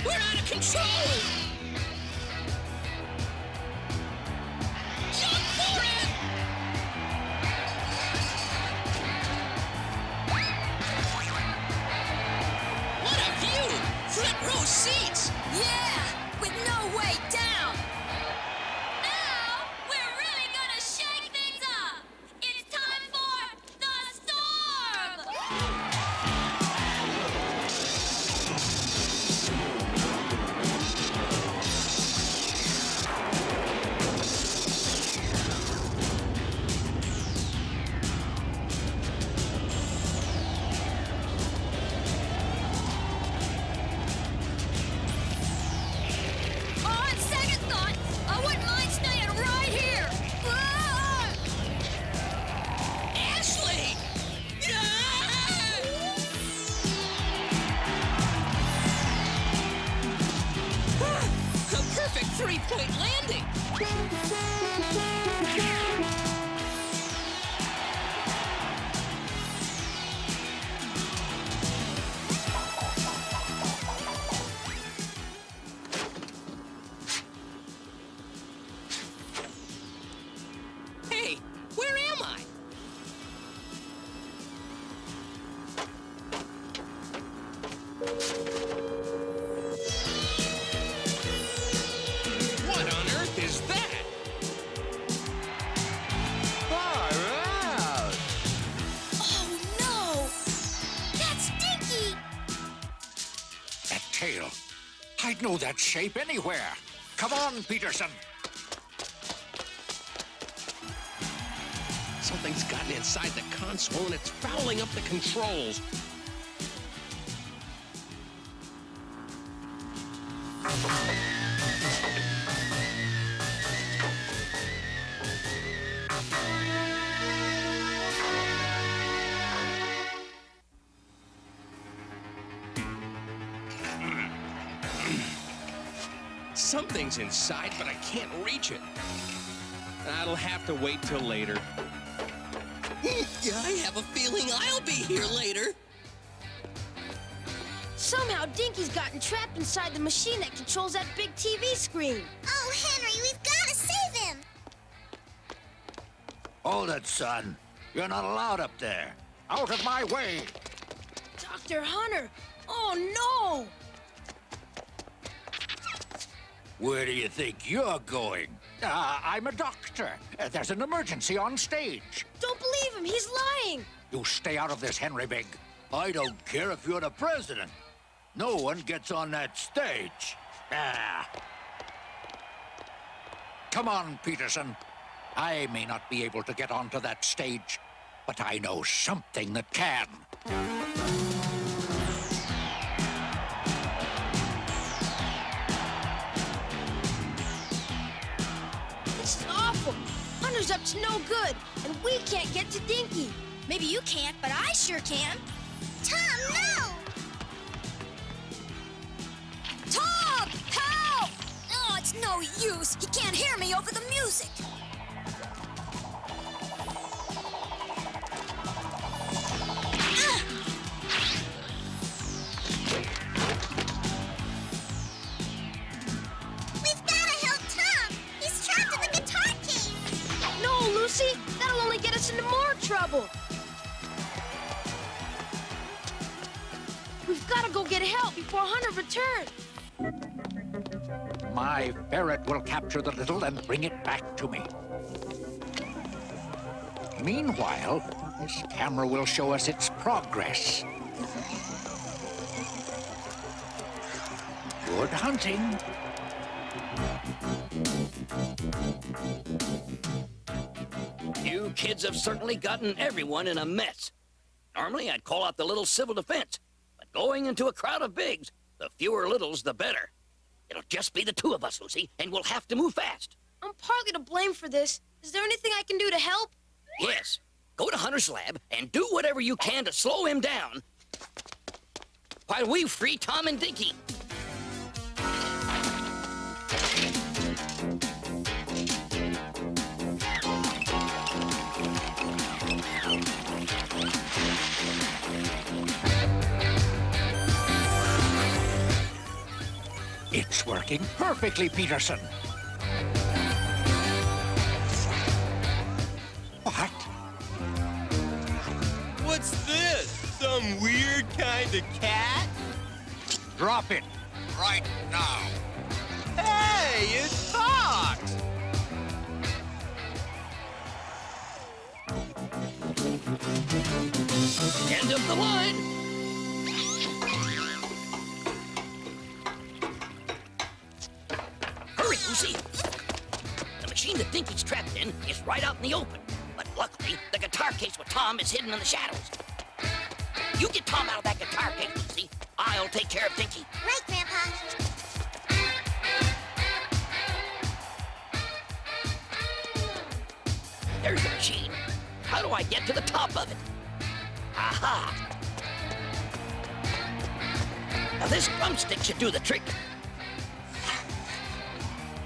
We're out of control! Jump for it! What a view! Front row seats! Yeah, with no way down. Now, we're really gonna shake things up. It's time for the storm! On second thought, I wouldn't mind staying right here. Ah! Ashley! A perfect three-point landing! Hey, where am I? What on earth is that? Oh no! That's Dinky! That tail. I'd know that shape anywhere. Come on, Peterson. Something's gotten inside the console and it's fouling up the controls. Something's inside, but I can't reach it. I'll have to wait till later. I have a feeling I'll be here later. Somehow Dinky's gotten trapped inside the machine that controls that big TV screen. Oh, Henry, we've got to save him. Hold it, son. You're not allowed up there. Out of my way. Dr. Hunter! Oh, no! Where do you think you're going? I'm a doctor. There's an emergency on stage. Don't believe him. He's lying. You stay out of this, Henry Big. I don't care if you're the president. No one gets on that stage. Come on, Peterson. I may not be able to get onto that stage, but I know something that can. This is awful. Hunter's up to no good, and we can't get to Dinky. Maybe you can't, but I sure can. Tom, no! Tom! Help! Oh, it's no use. He can't hear me over the music. We've got to help Tom. He's trapped in the guitar case. No, Lucy. That'll only get us into more trouble. We've got to go get help before Hunter returns. My ferret will capture the little and bring it back to me. Meanwhile, this camera will show us its progress. Good hunting. You kids have certainly gotten everyone in a mess. Normally, I'd call out the little civil defense, but going into a crowd of bigs, the fewer littles, the better. It'll just be the two of us, Lucy, and we'll have to move fast. I'm partly to blame for this. Is there anything I can do to help? Yes. Go to Hunter's lab and do whatever you can to slow him down while we free Tom and Dinky. It's working perfectly, Peterson. What? What's this? Some weird kind of cat? Drop it right now. Hey, it talks! End of the line. Hurry, Lucy. The machine that Dinky's trapped in is right out in the open. But luckily, the guitar case with Tom is hidden in the shadows. You get Tom out of that guitar case, Lucy. I'll take care of Dinky. Right, Grandpa. There's the machine. How do I get to the top of it? Aha! Now this drumstick should do the trick.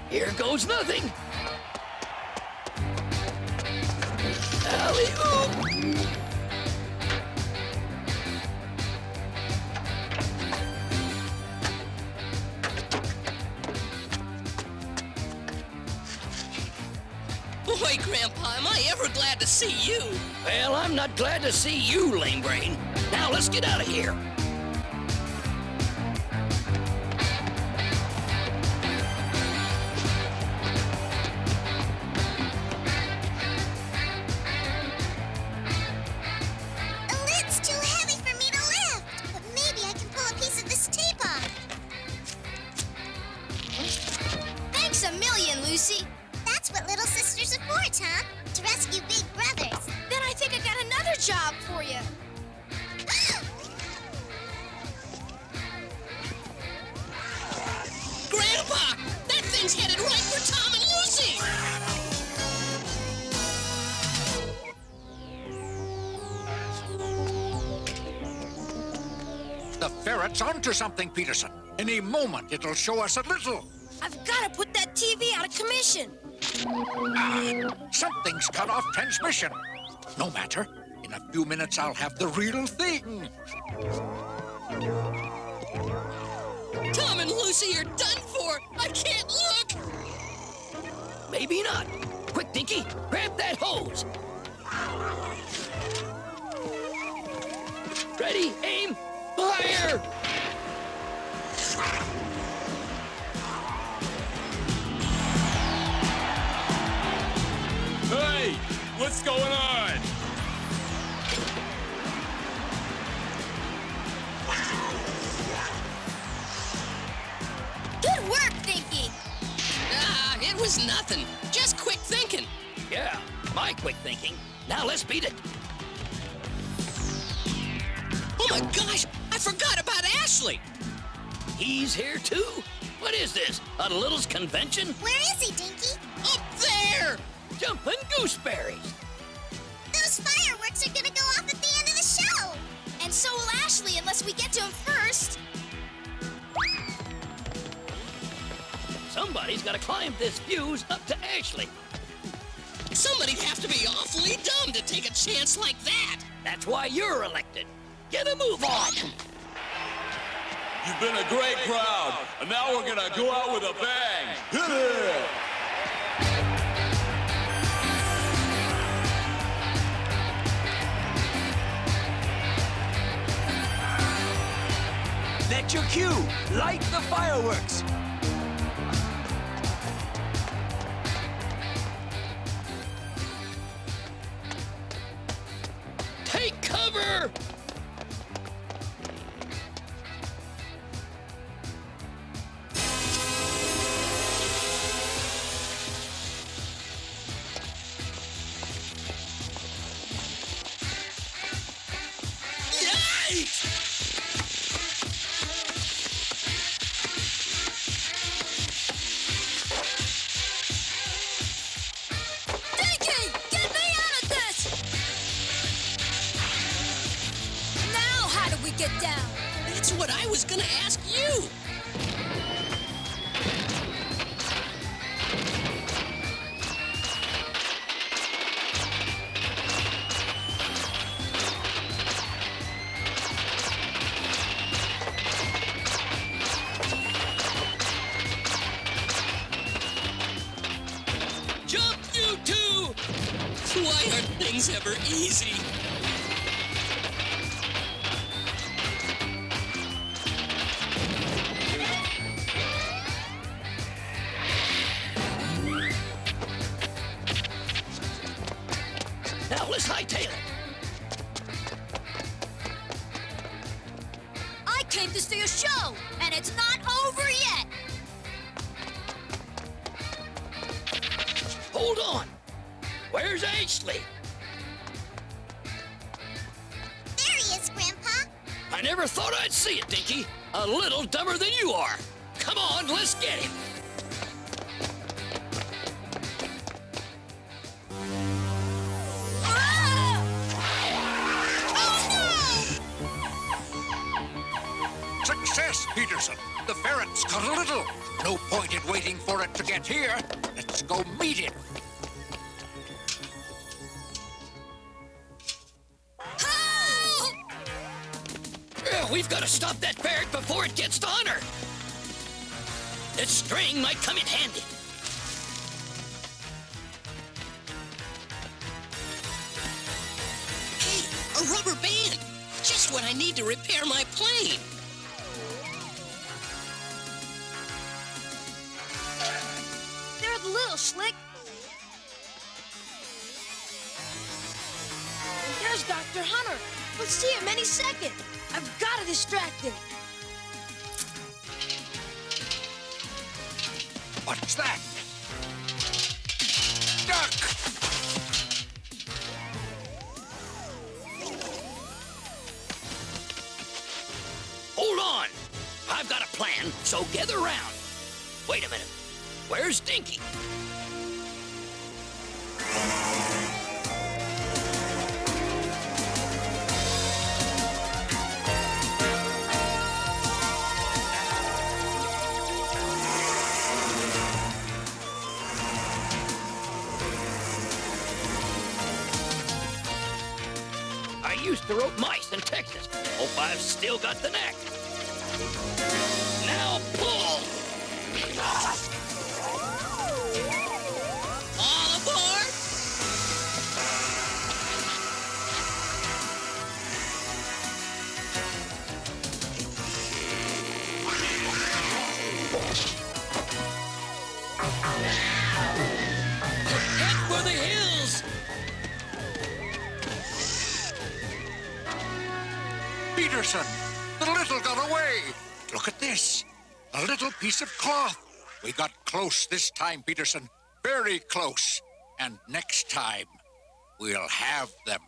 Here goes nothing. Alley-oop! Boy, Grandpa, am I ever glad to see you. Well, I'm not glad to see you, lame brain. Now let's get out of here. The lid's too heavy for me to lift, but maybe I can pull a piece of this tape off. Thanks a million, Lucy. That's what little sisters are for, Tom. To rescue big brothers. Then I think I got another job for you. Grandpa, that thing's headed right for Tom and Lucy. The ferret's onto something, Peterson. Any moment, it'll show us a little. I've got to put that TV out of commission. Something's cut off transmission. No matter. In a few minutes, I'll have the real thing. Tom and Lucy are done for. I can't look. Maybe not. Quick, Dinky, grab that hose. Ready, aim, fire! Hey, what's going on? Good work, Dinky. It was nothing. Just quick thinking. Yeah, my quick thinking. Now let's beat it. Oh my gosh, I forgot about Ashley. He's here too? What is this, a Little's convention? Where is he, Dinky? Up there! Jumping gooseberries. Those fireworks are gonna go off at the end of the show. And so will Ashley unless we get to him first. Somebody's gotta climb this fuse up to Ashley. Somebody'd have to be awfully dumb to take a chance like that. That's why you're elected. Get a move on. You've been a great crowd, and now we're gonna go out with a bang. Hit it! That's your cue. Light the fireworks. Take cover! Dinky, get me out of this! Now how do we get down? That's what I was gonna ask you. nothing's ever easy. Now let's hightail it. I came to see a show, and it's not over yet. Hold on. Where's Ashley? There he is, Grandpa. I never thought I'd see it, Dinky. A little dumber than you are. Come on, let's get him. Success, Peterson. The ferret's got a little. No point in waiting for it to get here. Let's go meet it. We've got to stop that ferret before it gets to Hunter. This string might come in handy. Hey, a rubber band. Just what I need to repair my plane. They're the little slick. And there's Dr. Hunter. We'll see him any second. I've got to distract him. What's that? Duck! Hold on. I've got a plan, so gather round. Wait a minute. Where's Dinky? I used to rope mice in Texas. Hope I've still got the knack. Now pull! All aboard! Head for the hills! Peterson! The little got away! Look at this. A little piece of cloth. We got close this time, Peterson. Very close. And next time, we'll have them.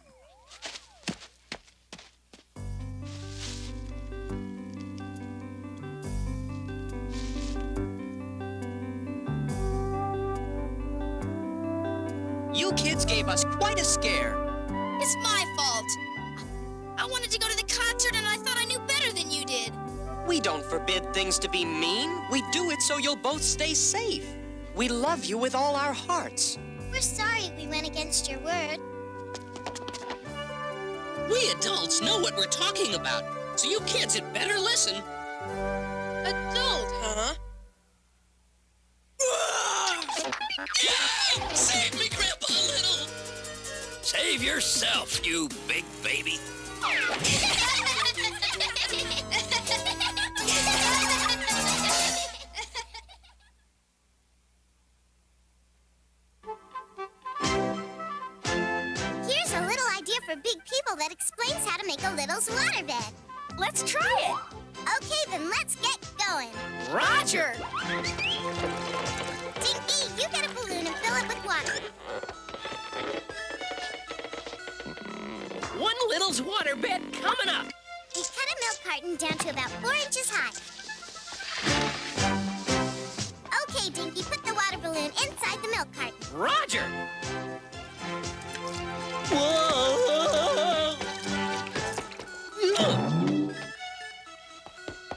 You kids gave us quite a scare. It's my fault. I wanted to go to the concert and I thought I knew better than you did. We don't forbid things to be mean. We do it so you'll both stay safe. We love you with all our hearts. We're sorry we went against your word. We adults know what we're talking about, so you kids had better listen. Adult, huh? Save me, Grandpa Little! Save yourself, you big baby. Here's a little idea for big people that explains how to make a little's waterbed. Let's try it. Okay, then let's get going. Roger! Dinky, you get a balloon and fill it with water. One little's waterbed coming up. We cut a milk carton down to about 4 inches high. Okay, Dinky, put the water balloon inside the milk carton. Roger! Whoa!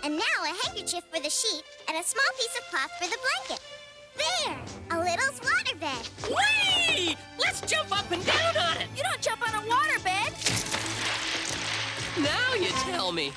And now a handkerchief for the sheet and a small piece of cloth for the blanket. There! A little's waterbed. Whee! Let's jump up and down on it! You don't jump on a waterbed. Now you tell me.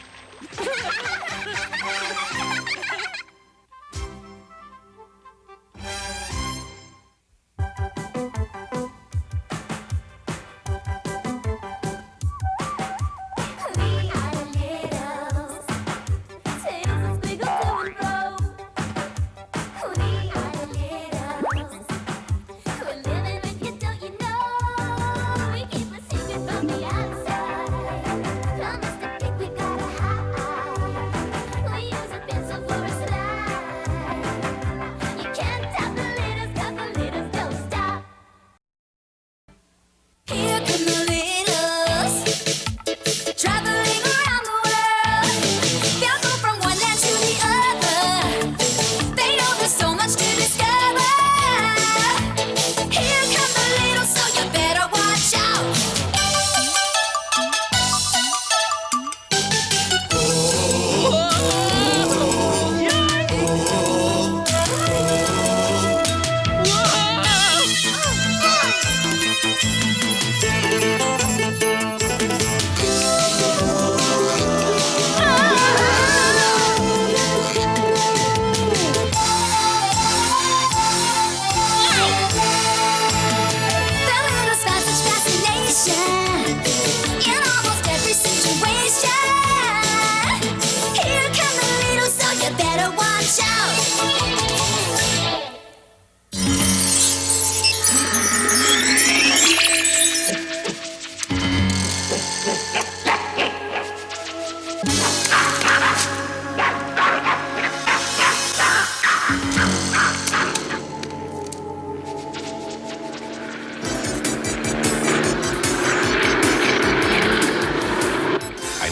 I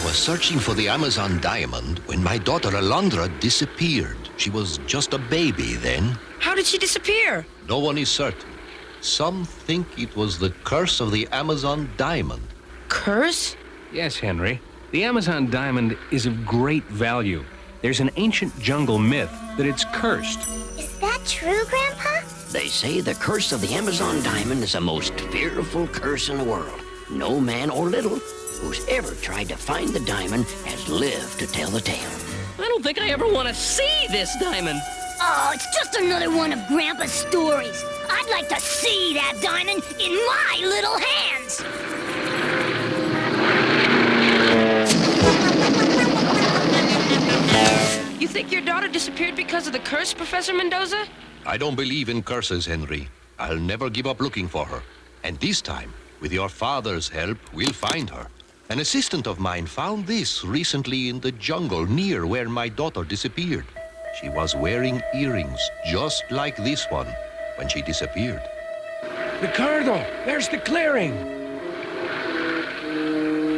was searching for the Amazon diamond when my daughter Alondra disappeared. She was just a baby then. How did she disappear? No one is certain. Some think it was the curse of the Amazon diamond. Curse? Yes, Henry. The Amazon diamond is of great value. There's an ancient jungle myth that it's cursed. Is that true, Grandpa? They say the curse of the Amazon diamond is the most fearful curse in the world. No man or little who's ever tried to find the diamond has lived to tell the tale. I don't think I ever want to see this diamond. Oh, it's just another one of Grandpa's stories. I'd like to see that diamond in my little hands. You think your daughter disappeared because of the curse, Professor Mendoza? I don't believe in curses, Henry. I'll never give up looking for her. And this time, with your father's help, we'll find her. An assistant of mine found this recently in the jungle near where my daughter disappeared. She was wearing earrings just like this one when she disappeared. Ricardo, there's the clearing.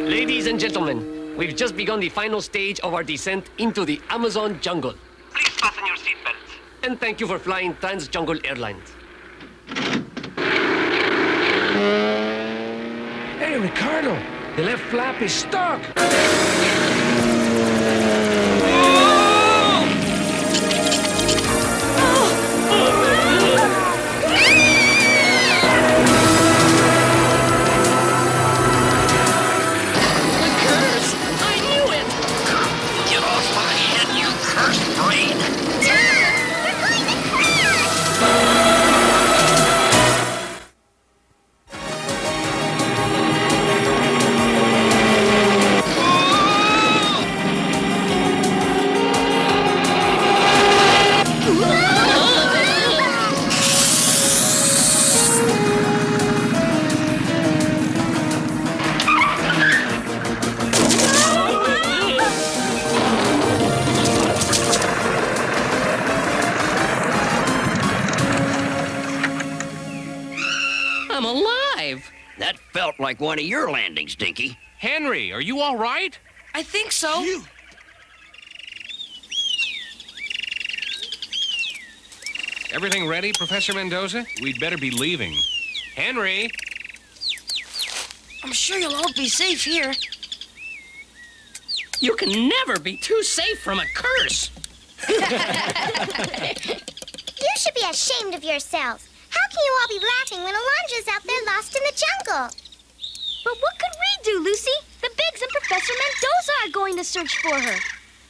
Ladies and gentlemen, we've just begun the final stage of our descent into the Amazon jungle. Please fasten your seatbelts. And thank you for flying Trans Jungle Airlines. Hey, Ricardo, the left flap is stuck. I'm alive. That felt like one of your landings, Dinky. Henry, are you all right? I think so. Everything ready, Professor Mendoza? We'd better be leaving. Henry! I'm sure you'll all be safe here. You can never be too safe from a curse. You should be ashamed of yourselves. How can you all be laughing when Alondra's out there lost in the jungle? But what could we do, Lucy? The Bigs and Professor Mendoza are going to search for her.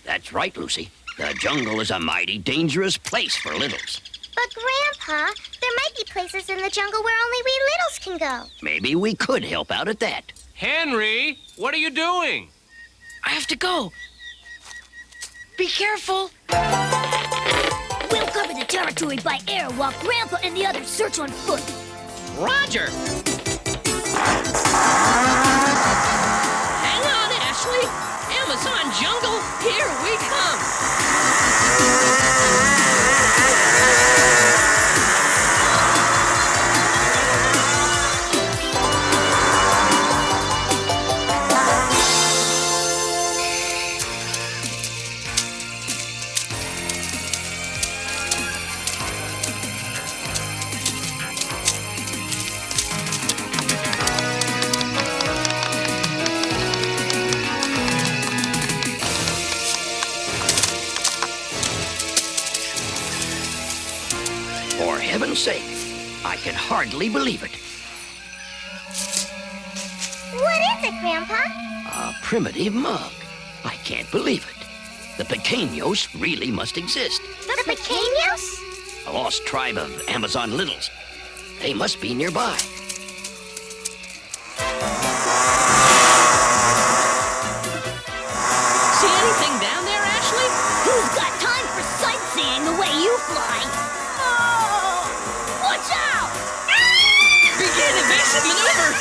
That's right, Lucy. The jungle is a mighty dangerous place for littles. But, Grandpa, there might be places in the jungle where only we littles can go. Maybe we could help out at that. Henry, what are you doing? I have to go. Be careful. We'll cover the territory by air while Grandpa and the others search on foot. Roger. Hang on, Ashley. Amazon jungle, here we come. For heaven's sake, I can hardly believe it. What is it, Grandpa? A primitive mug. I can't believe it. The Pequeños really must exist. The Pequeños? A lost tribe of Amazon littles. They must be nearby. See anything down there, Ashley? Who's got time for sightseeing the way you fly? Oh! Watch out! Begin evasive maneuver.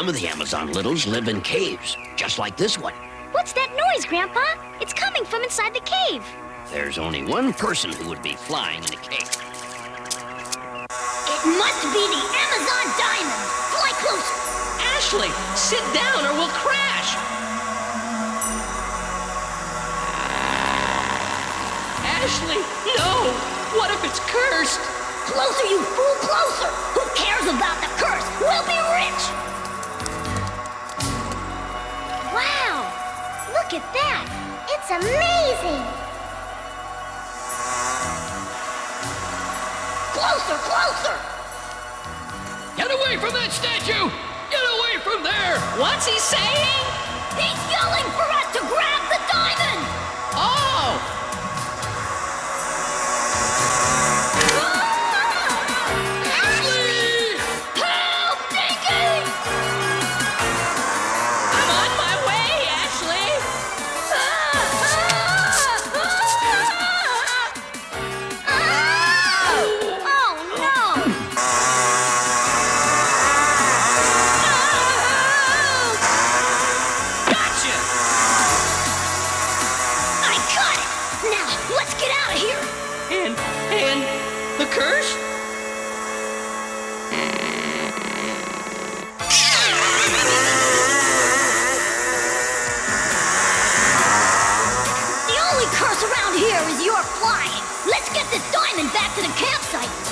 Some of the Amazon littles live in caves, just like this one. What's that noise, Grandpa? It's coming from inside the cave. There's only one person who would be flying in a cave. It must be the Amazon diamond. Fly closer. Ashley, sit down or we'll crash. Ashley, no! What if it's cursed? Closer, you fool, closer! Who cares about the curse? We'll be rich! Wow! Look at that! It's amazing! Closer, closer! Get away from that statue! Get away from there! What's he saying? He's yelling for us to grab the diamond! Oh!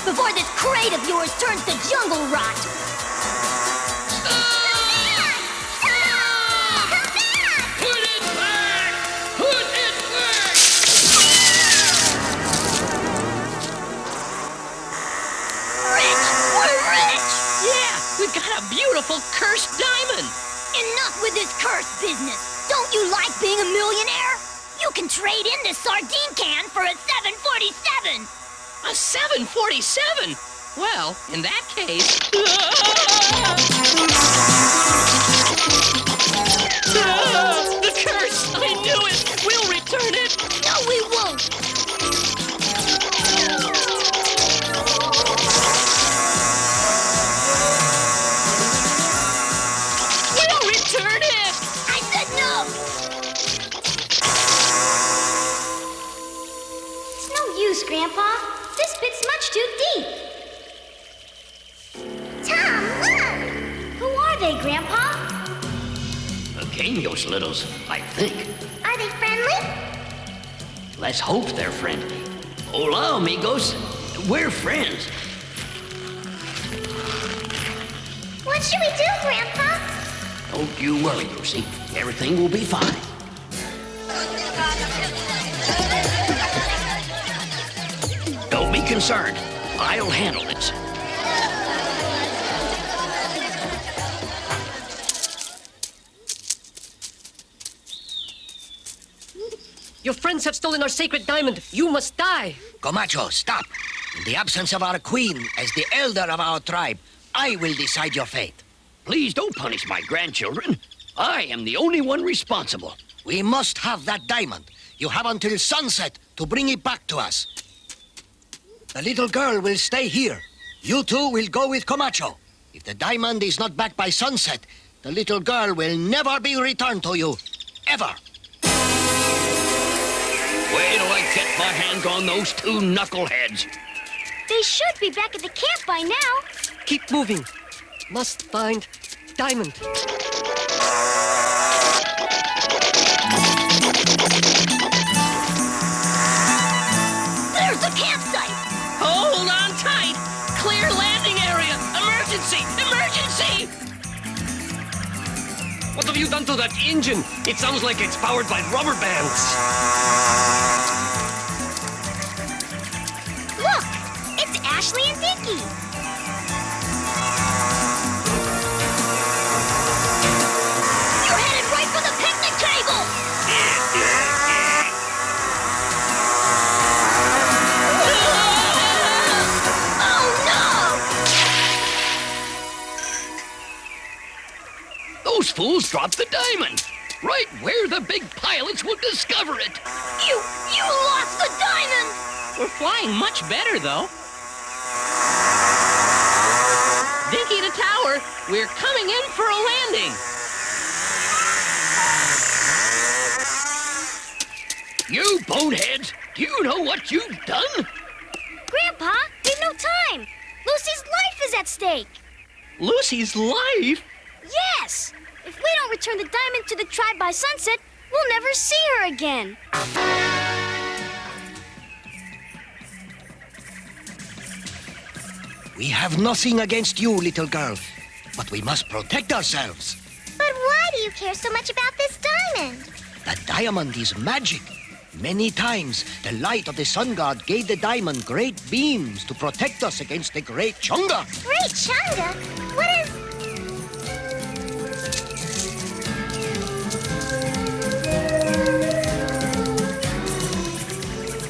Before this crate of yours turns to jungle rot! Put it back! Put it back! Rich! We're rich! Yeah, we've got a beautiful cursed diamond! Enough with this cursed business! Don't you like being a millionaire? You can trade in this sardine can for a 747! A 747? Well, in that case... The curse! I knew it! We'll return it! No, we won't! We'll return it! I said no! It's no use, Grandpa. This pit's much too deep. Tom, look! Who are they, Grandpa? Pequeños littles, I think. Are they friendly? Let's hope they're friendly. Hola, amigos. We're friends. What should we do, Grandpa? Don't you worry, Lucy. Everything will be fine. Don't be concerned. I'll handle this. Your friends have stolen our sacred diamond. You must die. Comacho, stop. In the absence of our queen, as the elder of our tribe, I will decide your fate. Please don't punish my grandchildren. I am the only one responsible. We must have that diamond. You have until sunset to bring it back to us. The little girl will stay here. You two will go with Comacho. If the diamond is not back by sunset, the little girl will never be returned to you. Ever. Wait till I get my hands on those two knuckleheads. They should be back at the camp by now. Keep moving. Must find diamond. There's the campsite! Hold on tight! Clear landing area! Emergency! Emergency! What have you done to that engine? It sounds like it's powered by rubber bands. Look! It's Ashley and Dinky. You're headed right for the picnic table! Those fools dropped the diamond. Right where the big pilots will discover it. You lost the diamond! We're flying much better, though. Dinky, the tower. We're coming in for a landing. You boneheads! Do you know what you've done? Grandpa, we've no time. Lucy's life is at stake. Lucy's life? Yes! If we don't return the diamond to the tribe by sunset, we'll never see her again. We have nothing against you, little girl, but we must protect ourselves. But why do you care so much about this diamond? The diamond is magic. Many times, the light of the sun god gave the diamond great beams to protect us against the great Chunga. Great Chunga? What is...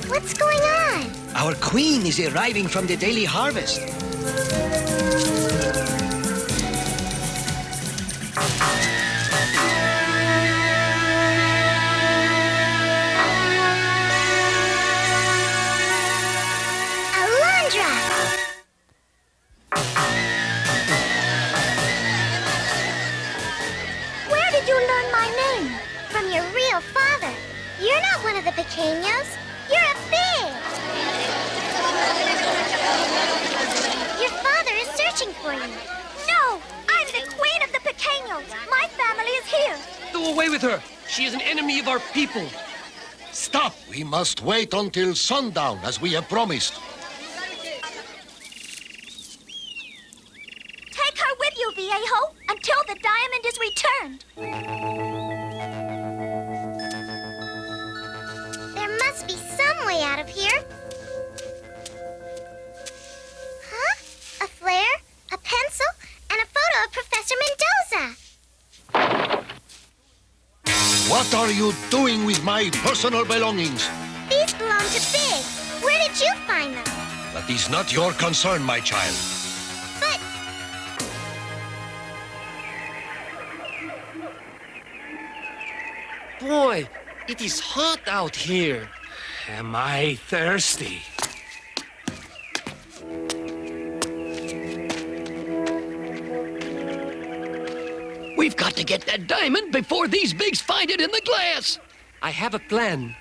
What's going on? Our queen is arriving from the daily harvest. Where did you learn my name? From your real father. You're not one of the pequeños. You're a pig. Your father is searching for you. No! I'm the queen of the pequeños. My family is here. Do away with her. She is an enemy of our people. Stop! We must wait until sundown, as we have promised. Take her with you, Viejo, until the diamond is returned. There must be some way out of here. Huh? A flare, a pencil, and a photo of Professor Mendoza. What are you doing with my personal belongings? These belong to Big. Where did you find them? That is not your concern, my child. But... Boy, it is hot out here. Am I thirsty? We've got to get that diamond before these bigs find it in the glass. I have a plan.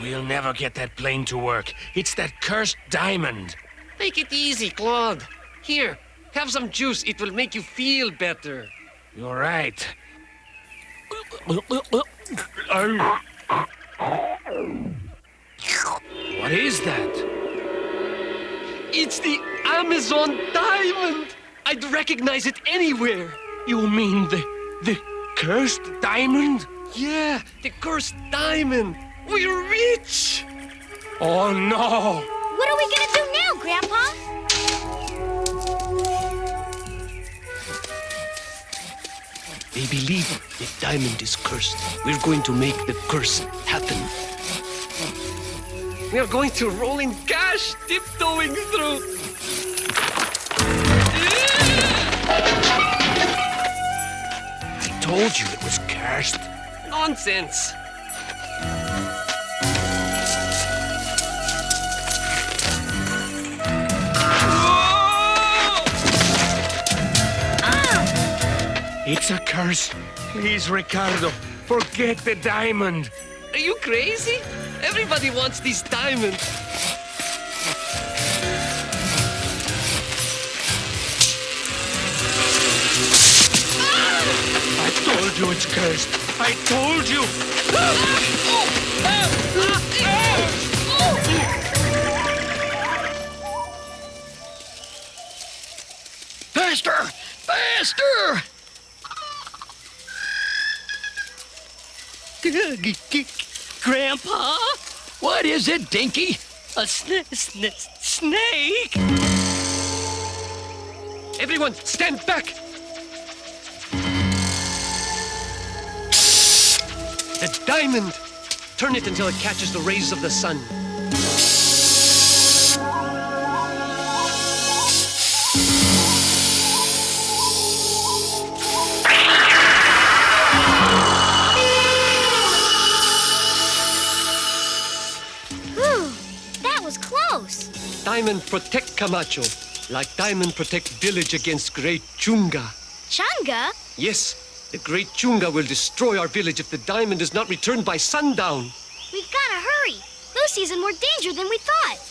We'll never get that plane to work. It's that cursed diamond. Take it easy, Claude. Here, have some juice. It will make you feel better. You're right. What is that? It's the Amazon diamond. I'd recognize it anywhere. You mean the cursed diamond? Yeah, the cursed diamond. We're rich. Oh, no. What are we gonna do now, Grandpa? They believe the diamond is cursed. We're going to make the curse happen. We are going to roll in cash, tiptoeing through. I told you it was cursed. Nonsense. It's a curse. Please, Ricardo, forget the diamond. Are you crazy? Everybody wants these diamonds. I told you it's cursed. I told you. Faster! Faster! Grandpa? What is it, Dinky? A snake? Everyone, stand back! The diamond! Turn it until it catches the rays of the sun. Whew. Diamond protect Camacho, like Diamond protect village against Great Chunga. Chunga? Yes, the Great Chunga will destroy our village if the diamond is not returned by sundown. We've got to hurry. Lucy's in more danger than we thought.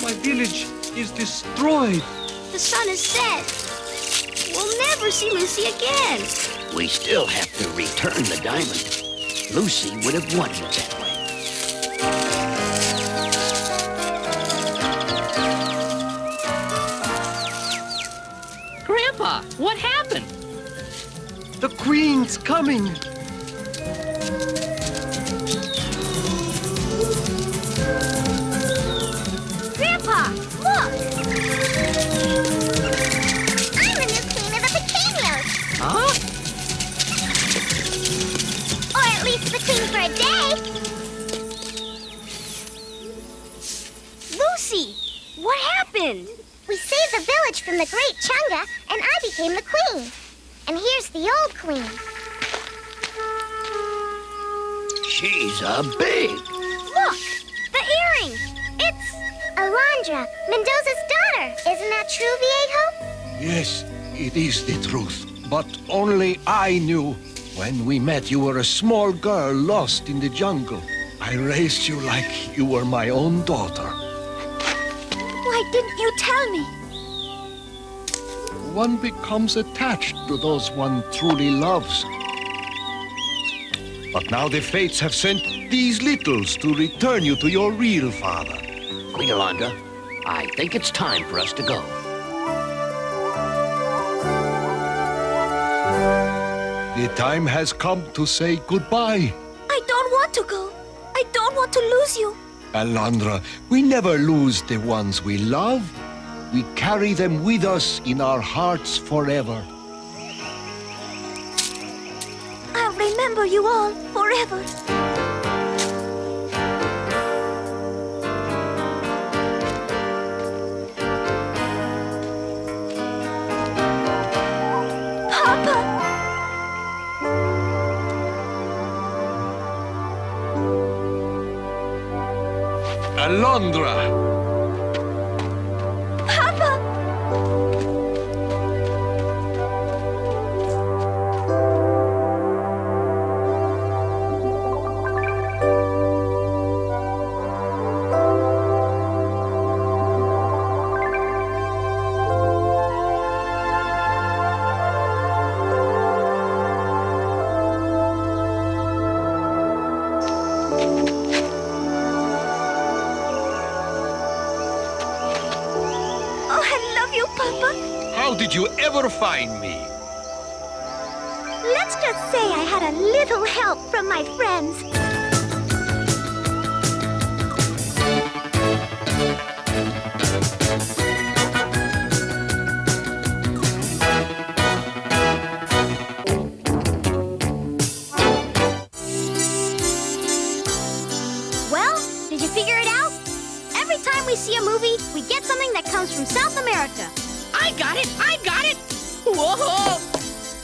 My village is destroyed. The sun is set. We'll never see Lucy again. We still have to return the diamond. Lucy would have wanted it that way. Grandpa, what happened? The Queen's coming. Grandpa, look! I'm the new queen of the Pequeños. Huh? Or at least the queen for a day. Lucy, what happened? We saved the village from the Great Chunga, and I became the queen. And here's the old queen. She's a big. Look, the earring. It's Alondra, Mendoza's daughter. Isn't that true, Viejo? Yes, it is the truth. But only I knew. When we met, you were a small girl lost in the jungle. I raised you like you were my own daughter. Why didn't you tell me? One becomes attached to those one truly loves. But now the fates have sent these littles to return you to your real father. Queen Alondra, I think it's time for us to go. The time has come to say goodbye. I don't want to go. I don't want to lose you. Alondra, we never lose the ones we love. We carry them with us in our hearts forever. I'll remember you all forever. Alejandra! Papa! How did you ever find me? Let's just say I had a little help from my friends. Well, did you figure it out? Every time we see a movie, we get something that comes from South America. I got it! I got it! Whoa!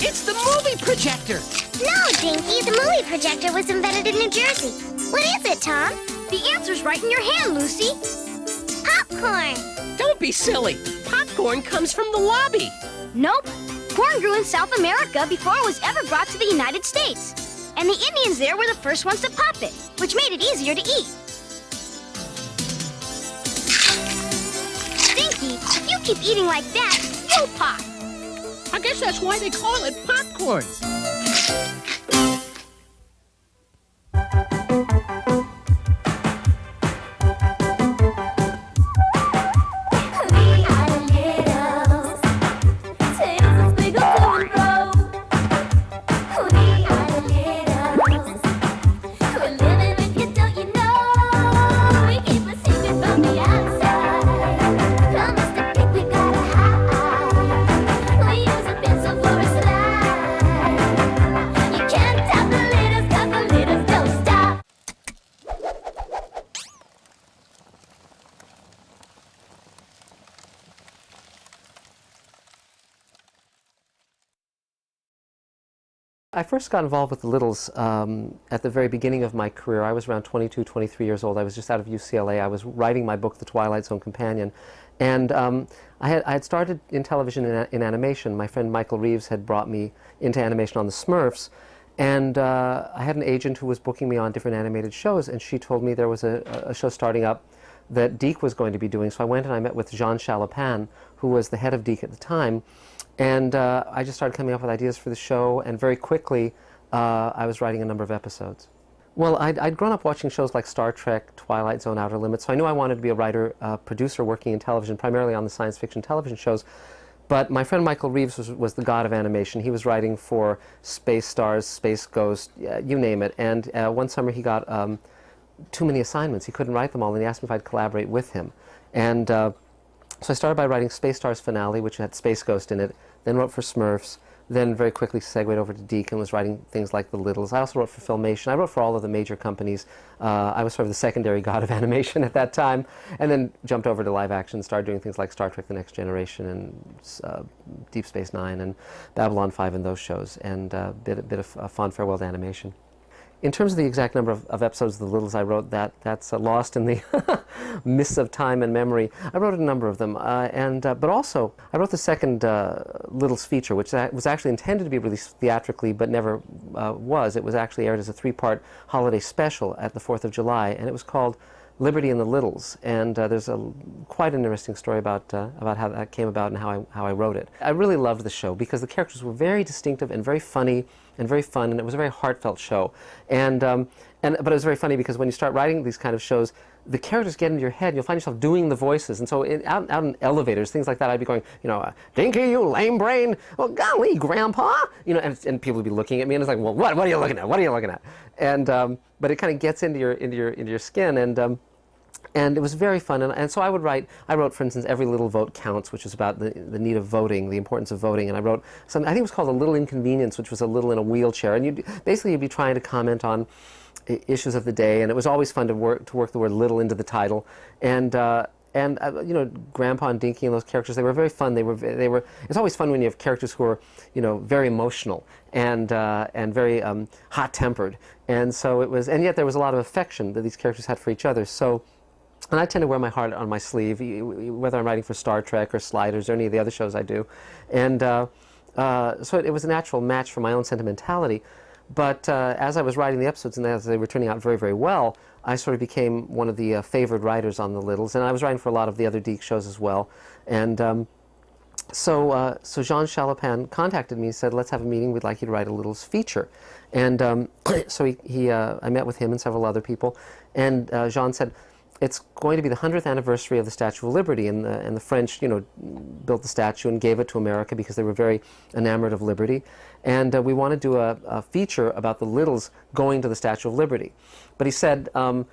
It's the movie projector! No, Dinky, the movie projector was invented in New Jersey. What is it, Tom? The answer's right in your hand, Lucy. Popcorn! Don't be silly. Popcorn comes from the lobby. Nope. Corn grew in South America before it was ever brought to the United States. And the Indians there were the first ones to pop it, which made it easier to eat. Dinky, if you keep eating like that, you'll pop. I guess that's why they call it popcorn. I first got involved with the Littles at the very beginning of my career. I was around 22, 23 years old. I was just out of UCLA. I was writing my book, The Twilight Zone Companion. And I had started in television in animation. My friend Michael Reeves had brought me into animation on the Smurfs. And I had an agent who was booking me on different animated shows, and she told me there was a show starting up that Deke was going to be doing. So I went and I met with Jean Chalopin, who was the head of Deke at the time. And I just started coming up with ideas for the show, and very quickly I was writing a number of episodes. Well, I'd grown up watching shows like Star Trek, Twilight Zone, Outer Limits, so I knew I wanted to be a writer, producer working in television, primarily on the science fiction television shows. But my friend Michael Reeves was the god of animation. He was writing for Space Stars, Space Ghost, you name it. And one summer he got too many assignments. He couldn't write them all, and he asked me if I'd collaborate with him. And so I started by writing Space Stars Finale, which had Space Ghost in it, then wrote for Smurfs, then very quickly segued over to Deke and was writing things like The Littles. I also wrote for Filmation. I wrote for all of the major companies. I was sort of the secondary god of animation at that time, and then jumped over to live action, started doing things like Star Trek The Next Generation and Deep Space Nine and Babylon 5 and those shows, and a bit of a fond farewell to animation. In terms of the exact number of episodes of The Littles I wrote, that's lost in the mists of time and memory. I wrote a number of them, but also I wrote the second Littles feature, which was actually intended to be released theatrically, but never was. It was actually aired as a 3-part holiday special at the 4th of July, and it was called Liberty and the Littles, and there's quite an interesting story about how that came about and how I wrote it. I really loved the show because the characters were very distinctive and very funny and very fun, and it was a very heartfelt show. But it was very funny because when you start writing these kind of shows, the characters get into your head and you'll find yourself doing the voices. And so out in elevators, things like that, I'd be going, Dinky, you lame brain, well, golly, Grandpa, and people would be looking at me, and it's like, well, what are you looking at? What are you looking at? And but it kind of gets into your skin, and it was very fun. And so I wrote, for instance, Every Little Vote Counts, which is about the need of voting, the importance of voting. And I wrote something, I think it was called A Little Inconvenience, which was a little in a wheelchair. And you'd be trying to comment on issues of the day. And it was always fun to work the word little into the title. And Grandpa and Dinky and those characters, they were very fun. It's always fun when you have characters who are, very emotional and very hot-tempered. And so and yet there was a lot of affection that these characters had for each other. So And I tend to wear my heart on my sleeve, whether I'm writing for Star Trek or Sliders or any of the other shows I do. And so it was a natural match for my own sentimentality. But as I was writing the episodes and as they were turning out very, very well, I sort of became one of the favored writers on The Littles. And I was writing for a lot of the other Deke shows as well. And so Jean Chalopin contacted me and said, let's have a meeting. We'd like you to write a Littles feature. And so I met with him and several other people. And Jean said, it's going to be the 100th anniversary of the Statue of Liberty, and the French, built the statue and gave it to America because they were very enamored of liberty. And we want to do a feature about the Littles going to the Statue of Liberty. But he said 2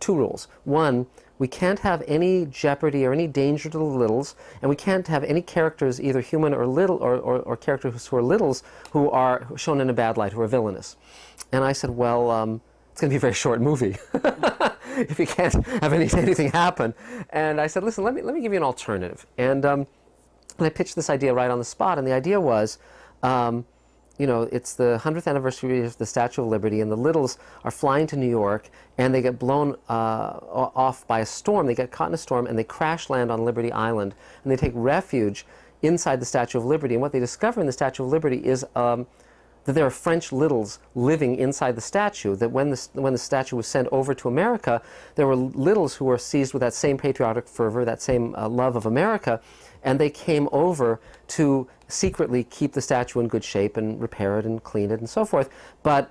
rules. 1, we can't have any jeopardy or any danger to the Littles, and we can't have any characters, either human or little, or characters who are Littles, who are shown in a bad light, who are villainous. And I said, well, it's going to be a very short movie if you can't have anything happen. And I said, listen, let me give you an alternative. And I pitched this idea right on the spot. And the idea was, it's the 100th anniversary of the Statue of Liberty, and the Littles are flying to New York, and they get blown off by a storm. They get caught in a storm, and they crash land on Liberty Island, and they take refuge inside the Statue of Liberty. And what they discover in the Statue of Liberty is that there are French Littles living inside the statue, that when the statue was sent over to America, there were Littles who were seized with that same patriotic fervor, that same love of America, and they came over to secretly keep the statue in good shape and repair it and clean it and so forth. But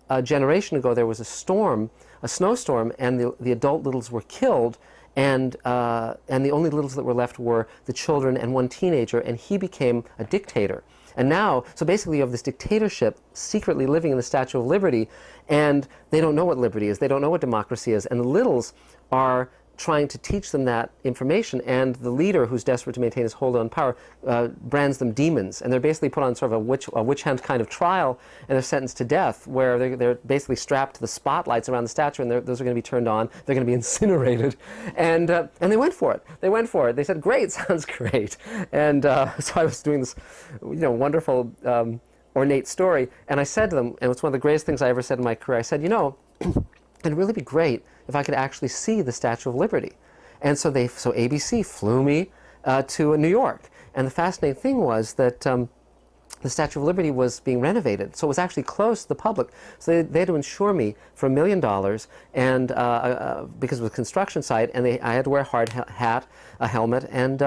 a generation ago there was a storm, a snowstorm, and the adult Littles were killed, and the only Littles that were left were the children and one teenager, and he became a dictator. And now, so basically you have this dictatorship secretly living in the Statue of Liberty, and they don't know what liberty is, they don't know what democracy is, and the Littles are trying to teach them that information, and the leader, who's desperate to maintain his hold on power, brands them demons, and they're basically put on sort of a witch hunt kind of trial, and they're sentenced to death, where they're basically strapped to the spotlights around the statue, and those are going to be turned on, they're going to be incinerated, and they went for it. They said, great, sounds great. And so I was doing this, wonderful, ornate story, and I said to them, and it's one of the greatest things I ever said in my career, I said, it'd really be great if I could actually see the Statue of Liberty. And so ABC flew me to New York. And the fascinating thing was that the Statue of Liberty was being renovated, so it was actually closed to the public. So they had to insure me for $1 million, and because it was a construction site, and I had to wear a hard hat, a helmet, and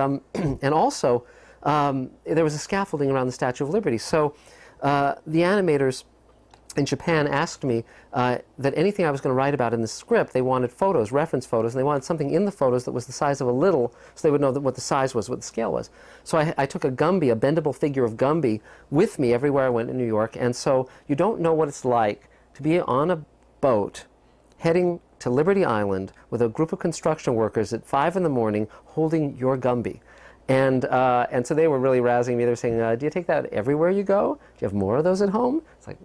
also there was a scaffolding around the Statue of Liberty. So the animators in Japan asked me that anything I was going to write about in the script, they wanted photos, reference photos, and they wanted something in the photos that was the size of a Little, so they would know what the size was, what the scale was. So I took a Gumby, a bendable figure of Gumby, with me everywhere I went in New York, and so you don't know what it's like to be on a boat heading to Liberty Island with a group of construction workers at 5 in the morning holding your Gumby. And so they were really razzing me. They were saying, do you take that everywhere you go? Do you have more of those at home? It's like,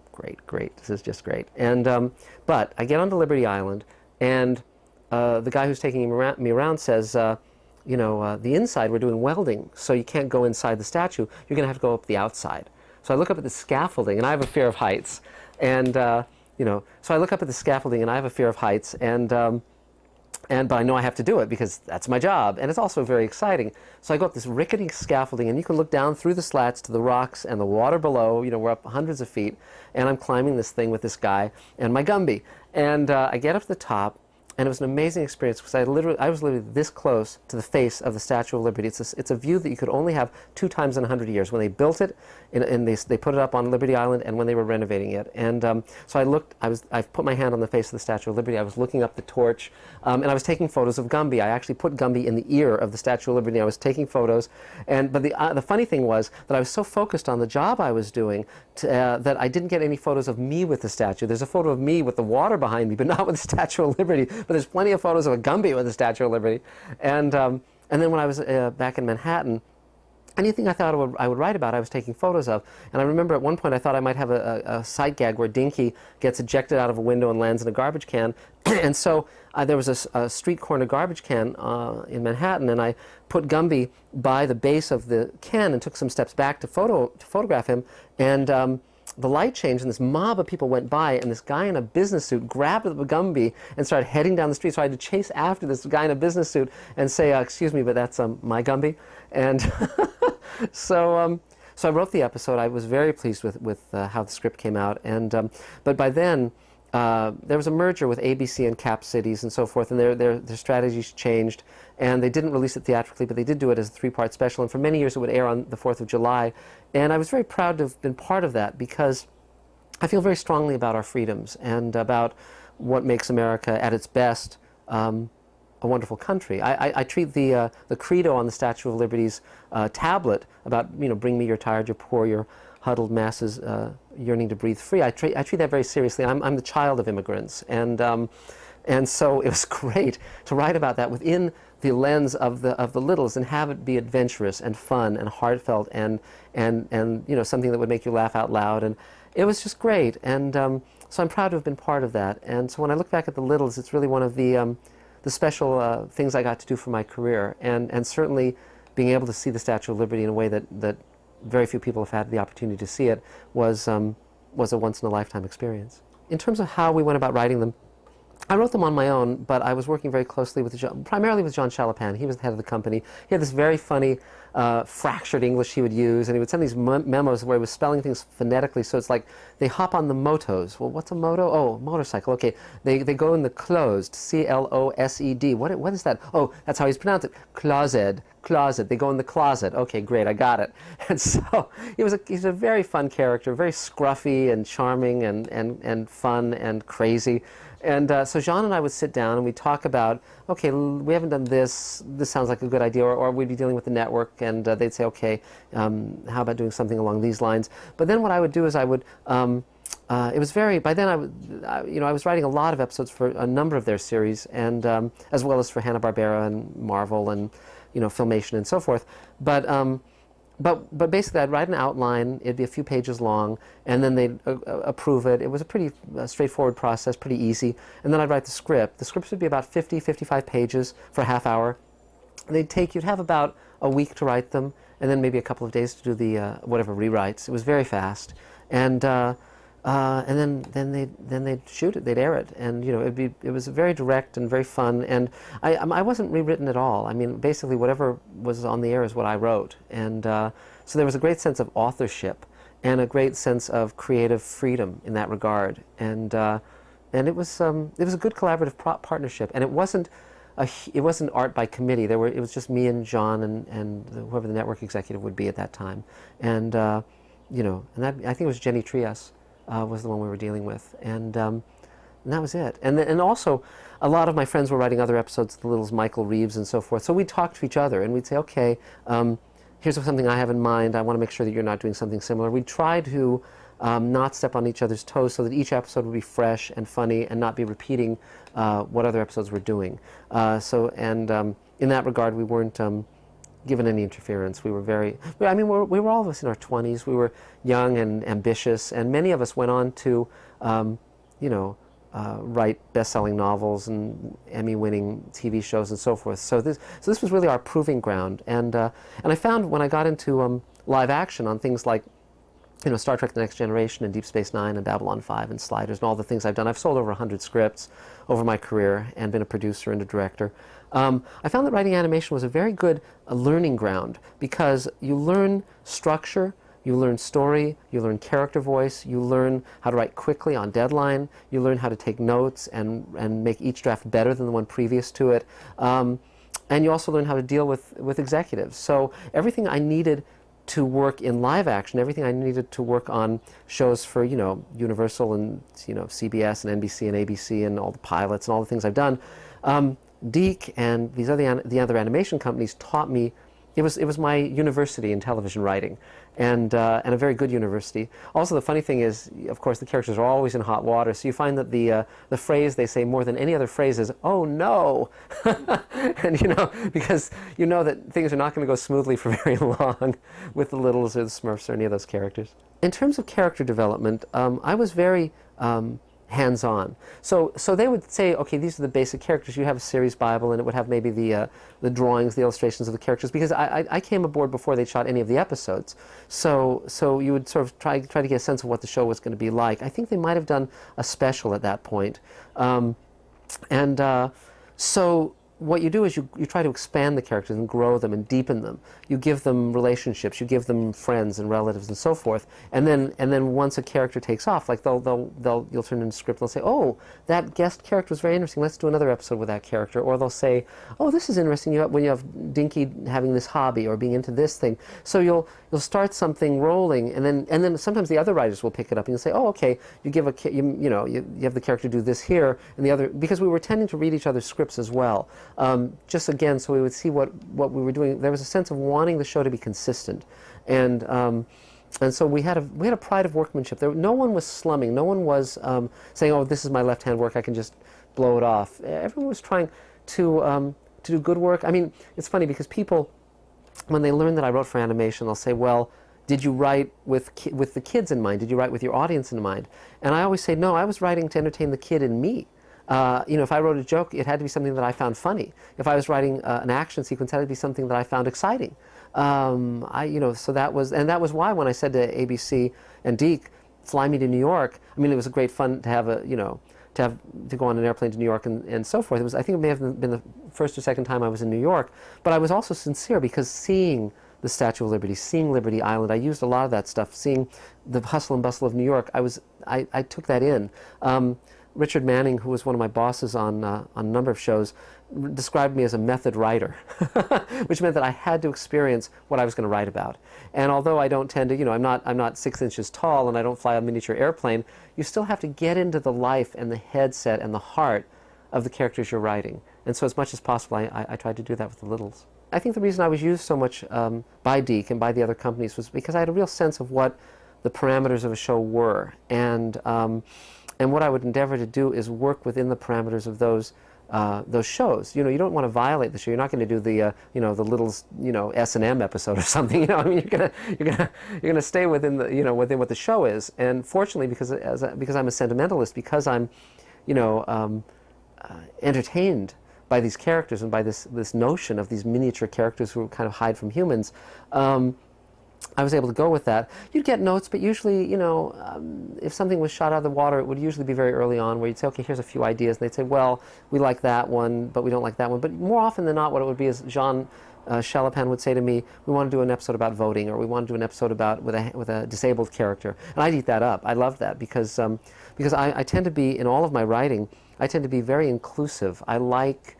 great, this is just great. And but I get onto Liberty Island, and the guy who's taking me around says, the inside we're doing welding, so you can't go inside the statue. You're going to have to go up the outside. So I look up at the scaffolding, and I have a fear of heights. And, so I look up at the scaffolding, and I have a fear of heights, but I know I have to do it because that's my job, and it's also very exciting. So I go up this rickety scaffolding, and you can look down through the slats to the rocks and the water below. We're up hundreds of feet, and I'm climbing this thing with this guy and my Gumby. And I get up to the top, and it was an amazing experience because I was literally this close to the face of the Statue of Liberty. It's a view that you could only have 2 times in 100 years. When they built it, and they put it up on Liberty Island, and when they were renovating it. And so I put my hand on the face of the Statue of Liberty. I was looking up the torch, and I was taking photos of Gumby. I actually put Gumby in the ear of the Statue of Liberty. I was taking photos, but the funny thing was that I was so focused on the job I was doing that I didn't get any photos of me with the statue. There's a photo of me with the water behind me, but not with the Statue of Liberty. But there's plenty of photos of a Gumby with the Statue of Liberty. And then when I was back in Manhattan, anything I thought I would write about, I was taking photos of. And I remember at one point I thought I might have a sight gag where Dinky gets ejected out of a window and lands in a garbage can. And so there was a street corner garbage can in Manhattan, and I put Gumby by the base of the can and took some steps back to photograph him. And the light changed and this mob of people went by, and this guy in a business suit grabbed the Gumby and started heading down the street. So I had to chase after this guy in a business suit and say, excuse me, but that's my Gumby. And so I wrote the episode. I was very pleased with how the script came out. And but by then, there was a merger with ABC and Cap Cities and so forth, and their strategies changed, and they didn't release it theatrically, but they did do it as a 3-part special, and for many years it would air on the 4th of July, and I was very proud to have been part of that, because I feel very strongly about our freedoms and about what makes America at its best a wonderful country. I treat the credo on the Statue of Liberty's tablet about, bring me your tired, your poor, your huddled masses yearning to breathe free. I treat that very seriously. I'm the child of immigrants, and so it was great to write about that within the lens of the Littles and have it be adventurous and fun and heartfelt and something that would make you laugh out loud, and it was just great. And so I'm proud to have been part of that. And so when I look back at the Littles, it's really one of the special things I got to do for my career, and certainly being able to see the Statue of Liberty in a way that very few people have had the opportunity to see it was a once-in-a-lifetime experience. In terms of how we went about writing them, I wrote them on my own, but I was working very closely primarily with John Chalapan. He was the head of the company. He had this very funny, fractured English he would use, and he would send these memos where he was spelling things phonetically, so it's like they hop on the motos. Well, what's a moto? Oh, motorcycle. Okay. They go in the closed, C-L-O-S-E-D. What is that? Oh, that's how he's pronounced it. Closet. They go in the closet. Okay, great, I got it. And so he's a very fun character, very scruffy and charming and fun and crazy. And so Jean and I would sit down and we'd talk about, okay, we haven't done this sounds like a good idea, or we'd be dealing with the network, and they'd say, okay, how about doing something along these lines? But then what I would do is I would, it was very, by then I was writing a lot of episodes for a number of their series, and as well as for Hanna-Barbera and Marvel and Filmation and so forth. But basically, I'd write an outline. It'd be a few pages long, and then they'd approve it. It was a pretty straightforward process, pretty easy. And then I'd write the script. The scripts would be about 50, 55 pages for a half hour. You'd have about a week to write them, and then maybe a couple of days to do the whatever rewrites. It was very fast, and then they'd shoot it, they'd air it, and it was very direct and very fun. And I wasn't rewritten at all. I mean, basically whatever was on the air is what I wrote, and so there was a great sense of authorship and a great sense of creative freedom in that regard. And it was a good collaborative partnership, and it wasn't art by committee. It was just me and John and whoever the network executive would be at that time, and that, I think it was Jenny Trias. Was the one we were dealing with, and that was it. And also, a lot of my friends were writing other episodes of The Littles, Michael Reeves and so forth. So we'd talk to each other, and we'd say, okay, here's something I have in mind. I want to make sure that you're not doing something similar. We'd try to not step on each other's toes, so that each episode would be fresh and funny and not be repeating what other episodes were doing. In that regard, we weren't given any interference. We were we were all of us in our 20s. We were young and ambitious, and many of us went on to, write best-selling novels and Emmy-winning TV shows and so forth. So this was really our proving ground. And I found when I got into live action on things like, Star Trek: The Next Generation and Deep Space Nine and Babylon 5 and Sliders and all the things I've done. I've sold over 100 scripts over my career and been a producer and a director. I found that writing animation was a very good learning ground, because you learn structure, you learn story, you learn character voice, you learn how to write quickly on deadline, you learn how to take notes and make each draft better than the one previous to it, and you also learn how to deal with executives. So everything I needed to work in live action, everything I needed to work on shows for Universal and CBS and NBC and ABC and all the pilots and all the things I've done, Deke and the other animation companies taught me. It was my university in television writing, and a very good university. Also, the funny thing is, of course, the characters are always in hot water, so you find that the phrase they say more than any other phrase is, "Oh no," and because that things are not going to go smoothly for very long with the Littles or the Smurfs or any of those characters. In terms of character development, I was very hands-on. So they would say, okay, these are the basic characters. You have a series Bible, and it would have maybe the drawings, the illustrations of the characters, because I came aboard before they shot any of the episodes. So you would sort of try to get a sense of what the show was going to be like. I think they might have done a special at that point. So what you do is you try to expand the characters and grow them and deepen them. You give them relationships, you give them friends and relatives and so forth. And then once a character takes off, like you'll turn in a script and they'll say, oh, that guest character was very interesting, let's do another episode with that character. Or they'll say, oh, this is interesting when you have Dinky having this hobby or being into this thing. So you'll start something rolling, and then sometimes the other writers will pick it up and you'll say, oh, okay, you give you have the character do this here and the other, because we were tending to read each other's scripts as well. Just again, so we would see what we were doing. There was a sense of wanting the show to be consistent, and so we had a pride of workmanship. No one was slumming. No one was saying, "Oh, this is my left-hand work. I can just blow it off." Everyone was trying to do good work. I mean, it's funny because people, when they learn that I wrote for animation, they'll say, "Well, did you write with the kids in mind? Did you write with your audience in mind?" And I always say, "No, I was writing to entertain the kid in me." If I wrote a joke, it had to be something that I found funny. If I was writing an action sequence, it had to be something that I found exciting. So that was why when I said to ABC and Deke, fly me to New York. I mean, it was a great fun to have to go on an airplane to New York and so forth. I think it may have been the first or second time I was in New York, but I was also sincere because seeing the Statue of Liberty, seeing Liberty Island, I used a lot of that stuff. Seeing the hustle and bustle of New York, I took that in. Richard Manning, who was one of my bosses on a number of shows, described me as a method writer, which meant that I had to experience what I was going to write about. And although I don't tend to, I'm not 6 inches tall and I don't fly a miniature airplane, you still have to get into the life and the headset and the heart of the characters you're writing. And so as much as possible, I tried to do that with the Littles. I think the reason I was used so much by Deke and by the other companies was because I had a real sense of what the parameters of a show were. And what I would endeavor to do is work within the parameters of those shows. You don't want to violate the show. You're not going to do the the Littles S&M episode or something. I mean, you're gonna stay within the within what the show is. And fortunately, because I'm a sentimentalist, because I'm entertained by these characters and by this notion of these miniature characters who kind of hide from humans. I was able to go with that. You'd get notes, but usually, if something was shot out of the water, it would usually be very early on where you'd say, okay, here's a few ideas. And they'd say, well, we like that one, but we don't like that one. But more often than not, what it would be is Jean Chalapan would say to me, we want to do an episode about voting, or we want to do an episode about with a disabled character. And I'd eat that up. I loved that because I tend to be, in all of my writing, I tend to be very inclusive. I like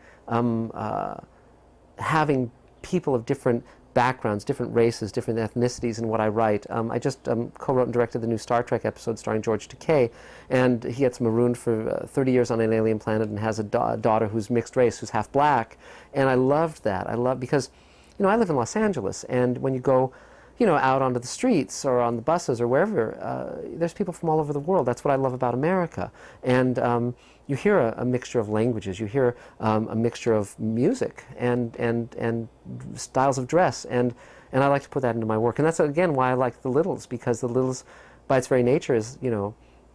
having people of different backgrounds, different races, different ethnicities in what I write. I just co-wrote and directed the new Star Trek episode starring George Takei, and he gets marooned for 30 years on an alien planet and has a daughter who's mixed race, who's half black, and I loved that. Because, I live in Los Angeles, and when you go, out onto the streets or on the buses or wherever, there's people from all over the world. That's what I love about America. And you hear a mixture of languages, you hear a mixture of music and styles of dress, and I like to put that into my work. And that's, again, why I like the Littles, because the Littles, by its very nature, is,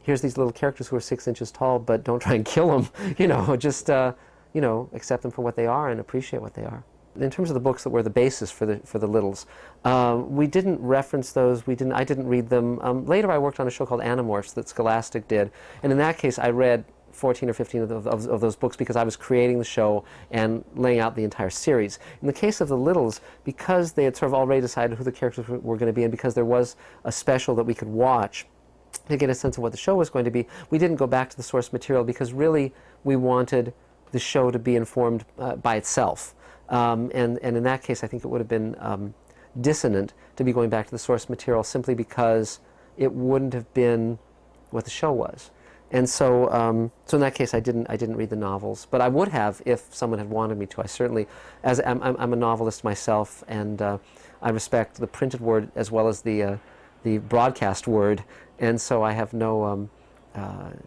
here's these little characters who are 6 inches tall, but don't try and kill them, just, accept them for what they are and appreciate what they are. In terms of the books that were the basis for the Littles, we didn't reference those. I didn't read them. Later, I worked on a show called Animorphs that Scholastic did, and in that case, I read 14 or 15 of those books because I was creating the show and laying out the entire series. In the case of the Littles, because they had sort of already decided who the characters were going to be, and because there was a special that we could watch to get a sense of what the show was going to be, we didn't go back to the source material because really we wanted the show to be informed by itself. And in that case, I think it would have been dissonant to be going back to the source material simply because it wouldn't have been what the show was. And so in that case, I didn't read the novels, but I would have if someone had wanted me to. I certainly, as I'm a novelist myself, and I respect the printed word as well as the broadcast word, and so I have no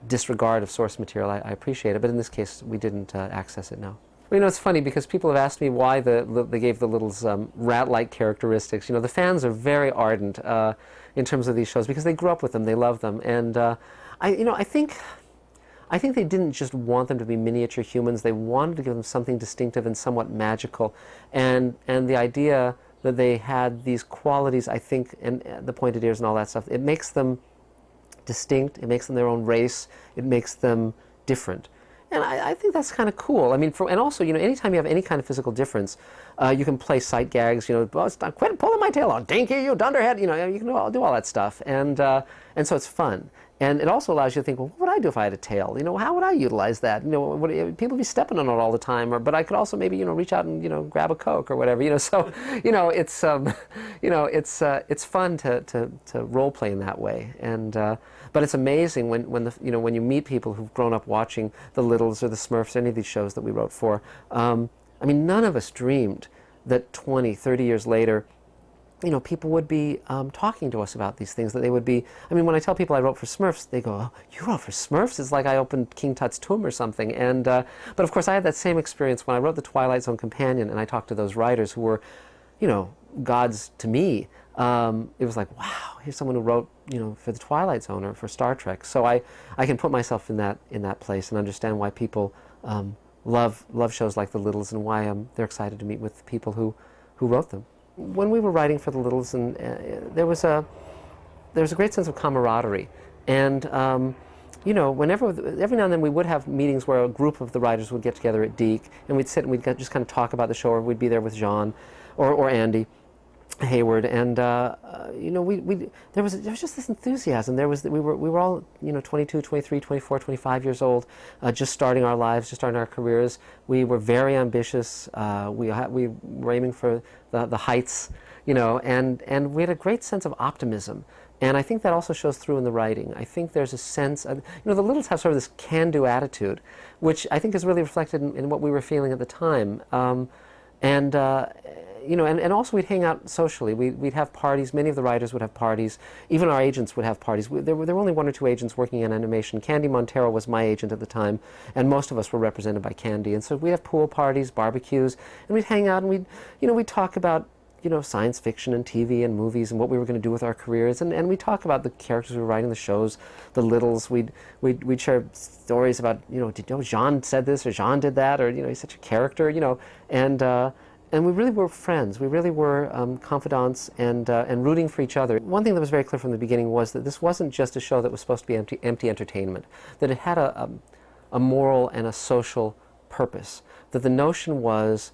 disregard of source material. I appreciate it, but in this case, we didn't access it. No. Well, it's funny because people have asked me why they gave the Littles rat-like characteristics. The fans are very ardent in terms of these shows because they grew up with them, they love them, and I think I think they didn't just want them to be miniature humans. They wanted to give them something distinctive and somewhat magical. And the idea that they had these qualities, I think, and the pointed ears and all that stuff, it makes them distinct, it makes them their own race, it makes them different. And I think that's kind of cool. I mean, and also, you know, anytime you have any kind of physical difference, you can play sight gags, you know, oh, stop, quit pulling my tail out, dinky, you dunderhead, you know, you can do all that stuff. And so it's fun. And it also allows you to think, well, what would I do if I had a tail? You know, how would I utilize that? You know, people be stepping on it all the time, but I could also maybe, you know, reach out and, you know, grab a Coke or whatever, you know. So, you know, it's fun to role play in that way. And but it's amazing when you meet people who've grown up watching the Littles or the Smurfs, any of these shows that we wrote for. I mean, none of us dreamed that 20, 30 years later, you know, people would be talking to us about these things, that they would be, I mean, when I tell people I wrote for Smurfs, they go, oh, you wrote for Smurfs? It's like I opened King Tut's tomb or something. And, but of course I had that same experience when I wrote The Twilight Zone Companion and I talked to those writers who were, you know, gods to me. It was like, wow, here's someone who wrote, you know, for The Twilight Zone or for Star Trek. So I can put myself in that place and understand why people love shows like The Littles and why they're excited to meet with people who wrote them. When we were writing for The Littles, and there was a great sense of camaraderie, and you know, every now and then we would have meetings where a group of the writers would get together at Deke, and we'd sit and we'd just kind of talk about the show, or we'd be there with Jean or Andy Hayward, and you know, there was just this enthusiasm. We were all, you know, 22, 23, 24, 25 years old, just starting our lives, just starting our careers. We were very ambitious. We were aiming for the heights, you know, and we had a great sense of optimism. And I think that also shows through in the writing. I think there's a sense of, you know, the Littles have sort of this can-do attitude, which I think is really reflected in what we were feeling at the time. You know, and also we'd hang out socially. We'd have parties. Many of the writers would have parties. Even our agents would have parties. There were only one or two agents working in animation. Candy Montero was my agent at the time, and most of us were represented by Candy. And so we'd have pool parties, barbecues, and we'd hang out, and we'd talk about, you know, science fiction and TV and movies and what we were going to do with our careers, and we'd talk about the characters we were writing, the shows, the Littles. We'd share stories about, you know, Jean said this or Jean did that, or, you know, he's such a character, you know, and we really were friends. We really were confidants and rooting for each other. One thing that was very clear from the beginning was that this wasn't just a show that was supposed to be empty entertainment, that it had a moral and a social purpose, that the notion was,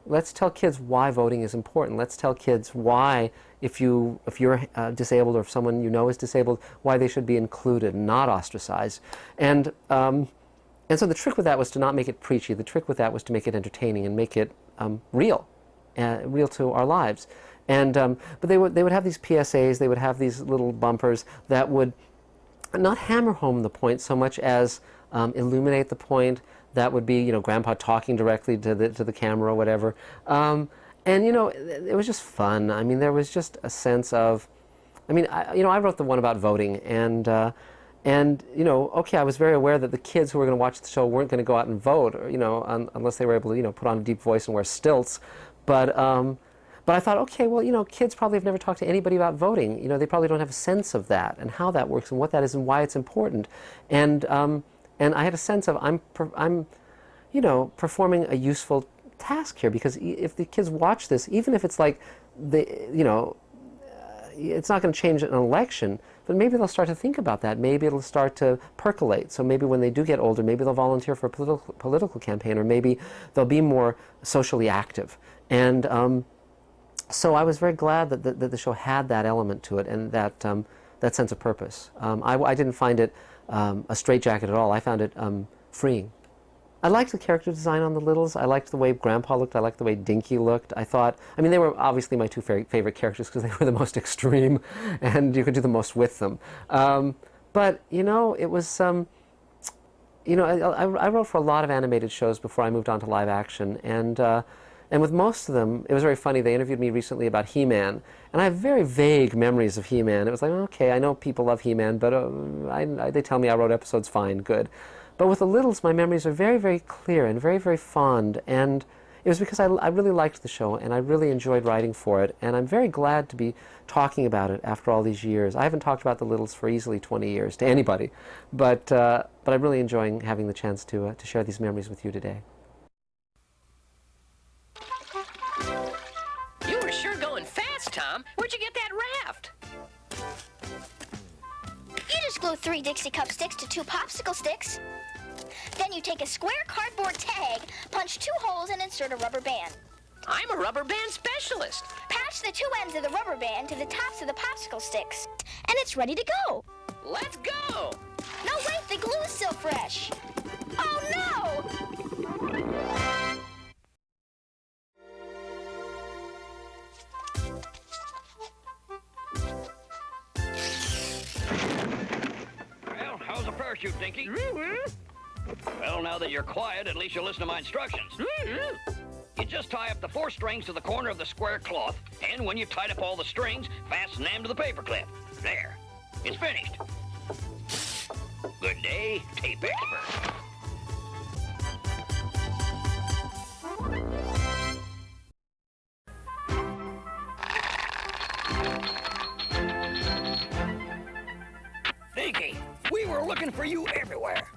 let's tell kids why voting is important. Let's tell kids why, if you're disabled or if someone you know is disabled, why they should be included, not ostracized. And so the trick with that was to not make it preachy. The trick with that was to make it entertaining and make it real to our lives. And but they would have these PSAs. They would have these little bumpers that would not hammer home the point so much as illuminate the point. That would be, you know, Grandpa talking directly to the camera or whatever. And, you know, it was just fun. I mean, there was just a sense of, I mean, I wrote the one about voting, and you know, okay, I was very aware that the kids who were going to watch the show weren't going to go out and vote, or, you know, unless they were able to, you know, put on a deep voice and wear stilts. But I thought, okay, well, you know, kids probably have never talked to anybody about voting. You know, they probably don't have a sense of that and how that works and what that is and why it's important. And I had a sense of I'm, you know, performing a useful task here, because if the kids watch this, even if it's like you know, it's not going to change an election, but maybe they'll start to think about that. Maybe it'll start to percolate. So maybe when they do get older, maybe they'll volunteer for a political campaign, or maybe they'll be more socially active. And so I was very glad that the show had that element to it, and that sense of purpose. I didn't find it a straitjacket at all. I found it freeing. I liked the character design on the Littles. I liked the way Grandpa looked. I liked the way Dinky looked. I thought, I mean, they were obviously my two favorite characters because they were the most extreme, and you could do the most with them. But, you know, it was, you know, I wrote for a lot of animated shows before I moved on to live action, and with most of them, it was very funny. They interviewed me recently about He-Man, and I have very vague memories of He-Man. It was like, okay, I know people love He-Man, but they tell me I wrote episodes fine, good. But with the Littles, my memories are very, very clear and very, very fond, and It was because I really liked the show, and I really enjoyed writing for it, and I'm very glad to be talking about it after all these years. I haven't talked about the Littles for easily 20 years to anybody, but I'm really enjoying having the chance to share these memories with you today. You were sure going fast, Tom. Where'd you get that raft? You just glue 3 Dixie Cup sticks to 2 popsicle sticks. Then you take a square cardboard tag, punch 2 holes, and insert a rubber band. I'm a rubber band specialist. Patch the 2 ends of the rubber band to the tops of the popsicle sticks, and it's ready to go. Let's go! No, wait, the glue is still fresh. Oh, no! Well, how's the parachute, Dinky? Well, now that you're quiet, at least you'll listen to my instructions. You just tie up the 4 strings to the corner of the square cloth, and when you've tied up all the strings, fasten them to the paper clip. There. It's finished. Good day, tape expert. Dinky, we were looking for you everywhere.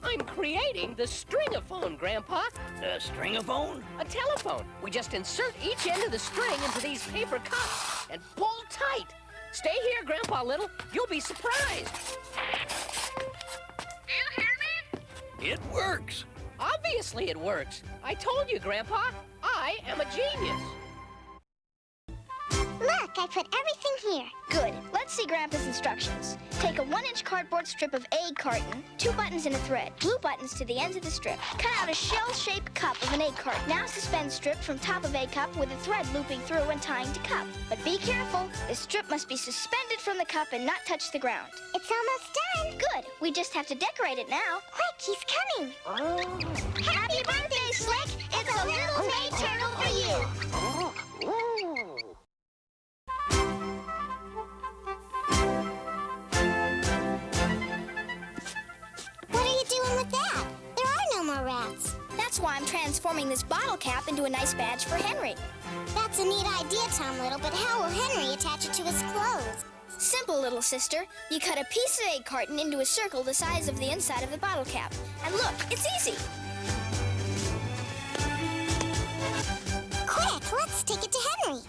I'm creating the stringophone, Grandpa. The stringophone? A telephone. We just insert each end of the string into these paper cups and pull tight. Stay here, Grandpa Little. You'll be surprised. Do you hear me? It works. Obviously it works. I told you, Grandpa. I am a genius. Look, I put everything here. Good. Let's see Grandpa's instructions. Take a 1-inch cardboard strip of egg carton, 2 buttons and a thread. Glue buttons to the ends of the strip. Cut out a shell-shaped cup of an egg carton. Now suspend strip from top of egg cup with a thread looping through and tying to cup. But be careful. The strip must be suspended from the cup and not touch the ground. It's almost done. Good. We just have to decorate it now. Quick, he's coming. Happy birthday, Slick! It's a little May turtle for you. What are you doing with that? There are no more rats. That's why I'm transforming this bottle cap into a nice badge for Henry. That's a neat idea, Tom Little, but how will Henry attach it to his clothes? Simple, little sister. You cut a piece of egg carton into a circle the size of the inside of the bottle cap. And look, it's easy. Quick, let's take it to Henry.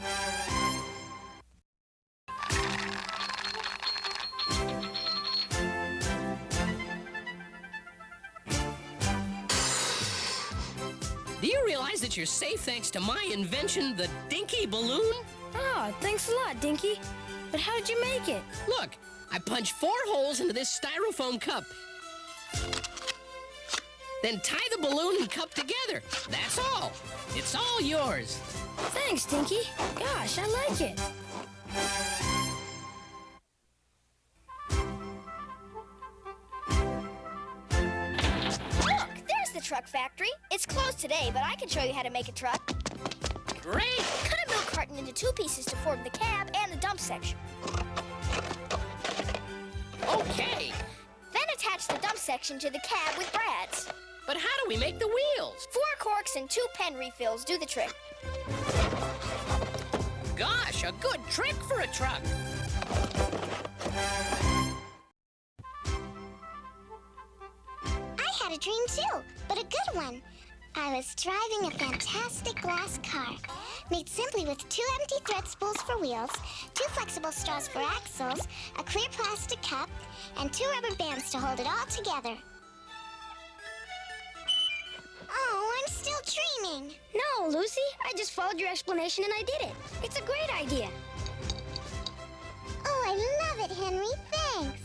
Do you realize that you're safe thanks to my invention, the Dinky Balloon? Oh, thanks a lot, Dinky. But how did you make it? Look, I punched 4 holes into this styrofoam cup. Then tie the balloon and cup together. That's all. It's all yours. Thanks, Dinky. Gosh, I like it. Look, there's the truck factory. It's closed today, but I can show you how to make a truck. Great! Cut a milk carton into 2 pieces to form the cab and the dump section. Okay. Then attach the dump section to the cab with brads. But how do we make the wheels? 4 corks and 2 pen refills do the trick. Gosh, a good trick for a truck. I had a dream too, but a good one. I was driving a fantastic glass car, made simply with 2 empty thread spools for wheels, 2 flexible straws for axles, a clear plastic cup, and 2 rubber bands to hold it all together. Oh, I'm still dreaming. No, Lucy, I just followed your explanation and I did it. It's a great idea. Oh, I love it, Henry. Thanks.